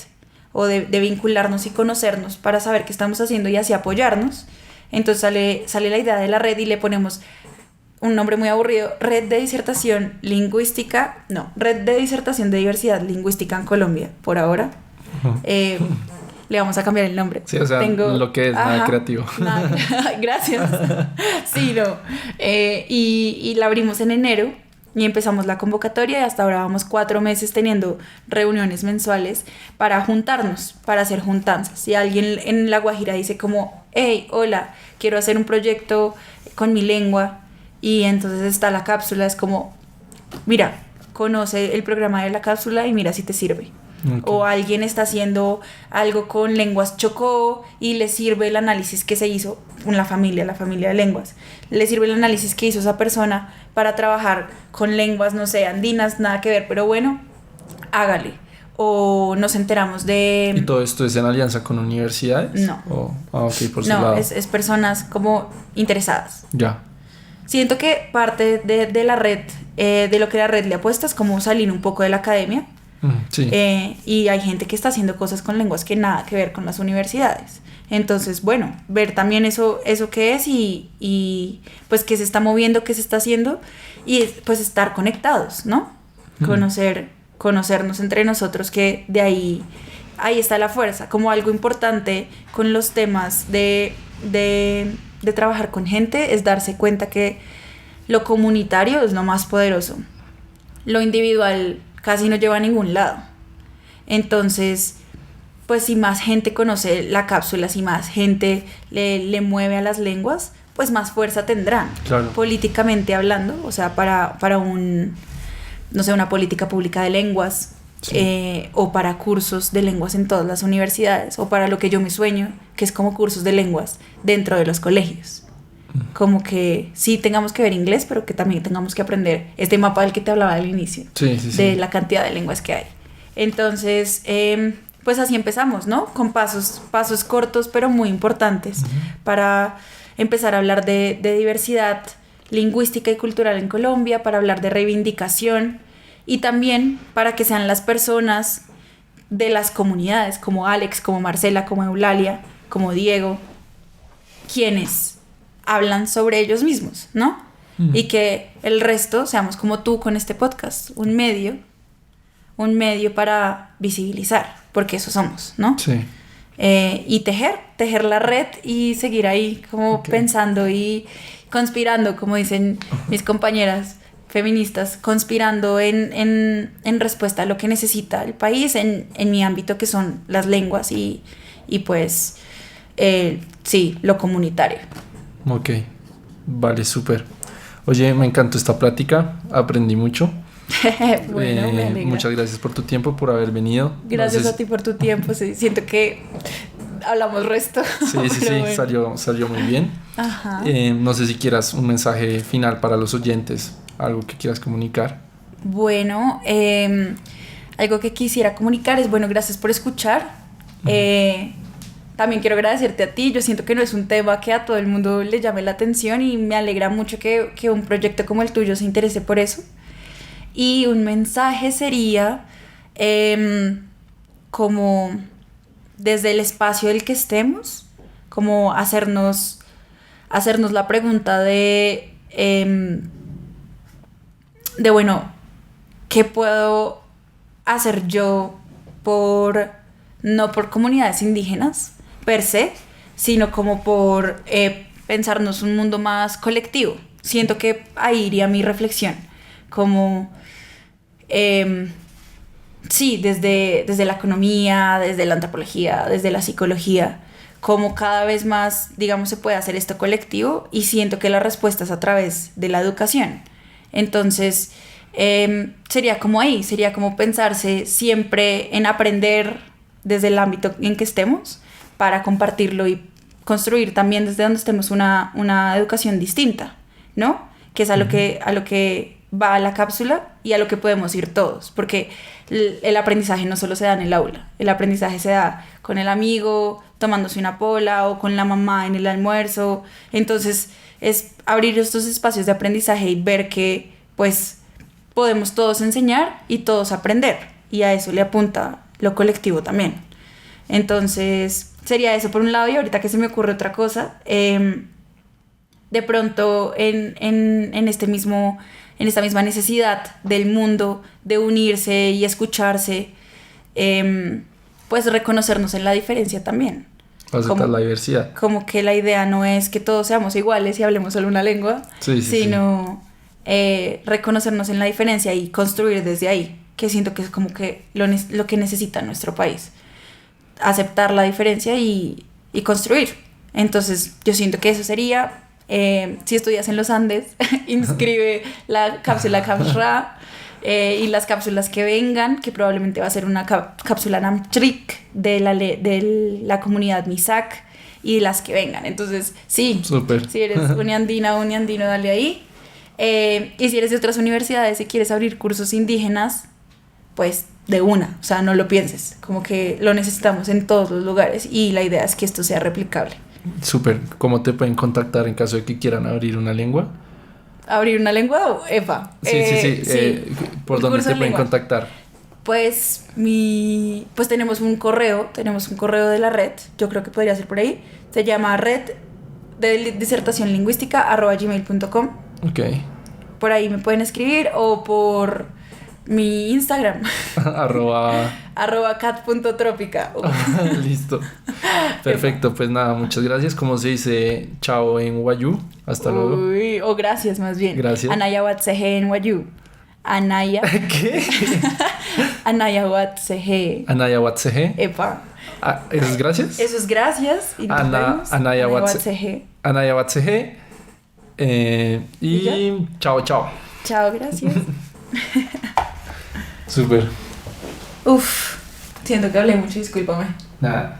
o de vincularnos y conocernos para saber qué estamos haciendo y así apoyarnos. Entonces sale la idea de la red y le ponemos un nombre muy aburrido: Red de Disertación Lingüística, no, Red de Disertación de Diversidad Lingüística en Colombia, por ahora. Le vamos a cambiar el nombre. Sí, o sea, lo que es nada creativo. Nada. Gracias. Sí, no. Y la abrimos en enero y empezamos la convocatoria, y hasta ahora vamos 4 meses teniendo reuniones mensuales para juntarnos, para hacer juntanzas. Si alguien en La Guajira dice como, hey, hola, quiero hacer un proyecto con mi lengua, y entonces está la cápsula, es como, mira, conoce el programa de la cápsula y mira si te sirve. Okay. O alguien está haciendo algo con lenguas chocó y le sirve el análisis que se hizo con la familia de lenguas. Le sirve el análisis que hizo esa persona para trabajar con lenguas, no sé, andinas, nada que ver, pero bueno, hágale. O nos enteramos de... ¿Y todo esto es en alianza con universidades? No. Ok, por su no, lado. es personas como interesadas. Ya. Siento que parte de la red, de lo que la red le apuesta, es como salir un poco de la academia. Sí. Y hay gente que está haciendo cosas con lenguas que nada que ver con las universidades. Entonces, bueno, ver también eso que es y pues qué se está moviendo, qué se está haciendo, y pues estar conectados, ¿no? Conocernos entre nosotros, que de ahí está la fuerza. Como algo importante con los temas de trabajar con gente es darse cuenta que lo comunitario es lo más poderoso. Lo individual casi no lleva a ningún lado. Entonces, pues si más gente conoce la cápsula, si más gente le mueve a las lenguas, pues más fuerza tendrán. Claro. Políticamente hablando, o sea, para una política pública de lenguas, sí. O para cursos de lenguas en todas las universidades, o para lo que yo me sueño, que es como cursos de lenguas dentro de los colegios. Como que sí tengamos que ver inglés, pero que también tengamos que aprender este mapa del que te hablaba al inicio, de la cantidad de lenguas que hay. Entonces, pues así empezamos, ¿no? Con pasos cortos, pero muy importantes, para empezar a hablar de diversidad lingüística y cultural en Colombia, para hablar de reivindicación, y también para que sean las personas de las comunidades, como Alex, como Marcela, como Eulalia, como Diego, quienes hablan sobre ellos mismos, ¿no? Y que el resto seamos como tú con este podcast, un medio para visibilizar, porque eso somos, ¿no? Sí. Y tejer la red y seguir ahí como pensando y conspirando, como dicen mis compañeras feministas, conspirando en respuesta a lo que necesita el país en mi ámbito, que son las lenguas y pues sí, lo comunitario. Ok, vale, súper. Oye, me encantó esta plática, aprendí mucho. Bueno, me alegra. Muchas gracias por tu tiempo, por haber venido. Gracias a ti por tu tiempo, sí, siento que hablamos resto. Sí, bueno. salió muy bien. Ajá. No sé si quieras un mensaje final para los oyentes, algo que quieras comunicar. Bueno, algo que quisiera comunicar es, bueno, gracias por escuchar. También quiero agradecerte a ti. Yo siento que no es un tema que a todo el mundo le llame la atención, y me alegra mucho que un proyecto como el tuyo se interese por eso. Y un mensaje sería como desde el espacio del que estemos, como hacernos la pregunta de bueno, ¿qué puedo hacer yo no por comunidades indígenas per se, sino como por pensarnos un mundo más colectivo? Siento que ahí iría mi reflexión, como sí, desde la economía, desde la antropología, desde la psicología, como cada vez más, digamos, se puede hacer esto colectivo, y siento que la respuesta es a través de la educación. Entonces, sería como ahí, sería como pensarse siempre en aprender desde el ámbito en que estemos, para compartirlo y construir también desde donde estemos una educación distinta, ¿no? Que es a lo que va a la cápsula y a lo que podemos ir todos, porque el aprendizaje no solo se da en el aula, el aprendizaje se da con el amigo, tomándose una pola o con la mamá en el almuerzo. Entonces es abrir estos espacios de aprendizaje y ver que pues podemos todos enseñar y todos aprender, y a eso le apunta lo colectivo también. Entonces sería eso por un lado. Y ahorita que se me ocurre otra cosa, de pronto en esta misma necesidad del mundo de unirse y escucharse, pues reconocernos en la diferencia también. Aceptar la diversidad. Como que la idea no es que todos seamos iguales y hablemos solo una lengua, sino reconocernos en la diferencia y construir desde ahí, que siento que es como que lo que necesita nuestro país. Aceptar la diferencia y construir. Entonces yo siento que eso sería... si estudias en los Andes, inscribe la cápsula Capsra y las cápsulas que vengan, que probablemente va a ser una cápsula Namtrik de la comunidad Misak y las que vengan. Entonces, sí, súper. Si eres uniandina o uniandino, dale ahí. Y si eres de otras universidades y quieres abrir cursos indígenas, pues de una, o sea, no lo pienses, como que lo necesitamos en todos los lugares y la idea es que esto sea replicable. Súper. ¿Cómo te pueden contactar en caso de que quieran abrir una lengua? ¿Abrir una lengua o EPA? Sí. ¿Por dónde te pueden contactar? Pues tenemos un correo de la red, yo creo que podría ser por ahí. Se llama red de disertación lingüística @gmail.com. Ok. Por ahí me pueden escribir o por mi Instagram. @cat.tropica. Listo. Perfecto, pues nada, muchas gracias. ¿Cómo se dice chao en Wayuu? Hasta luego. O gracias más bien. Gracias. Anaya Watsehe en Wayuu. Anaya. ¿Qué? Anaya Watsehe. Anaya Watsehe. Epa. ¿Eso es gracias? Eso es gracias. Y Anaya Watsehe. Anaya Watsehe. Y chao. Chao, gracias. Súper. Uf, siento que hablé mucho, discúlpame. Nada.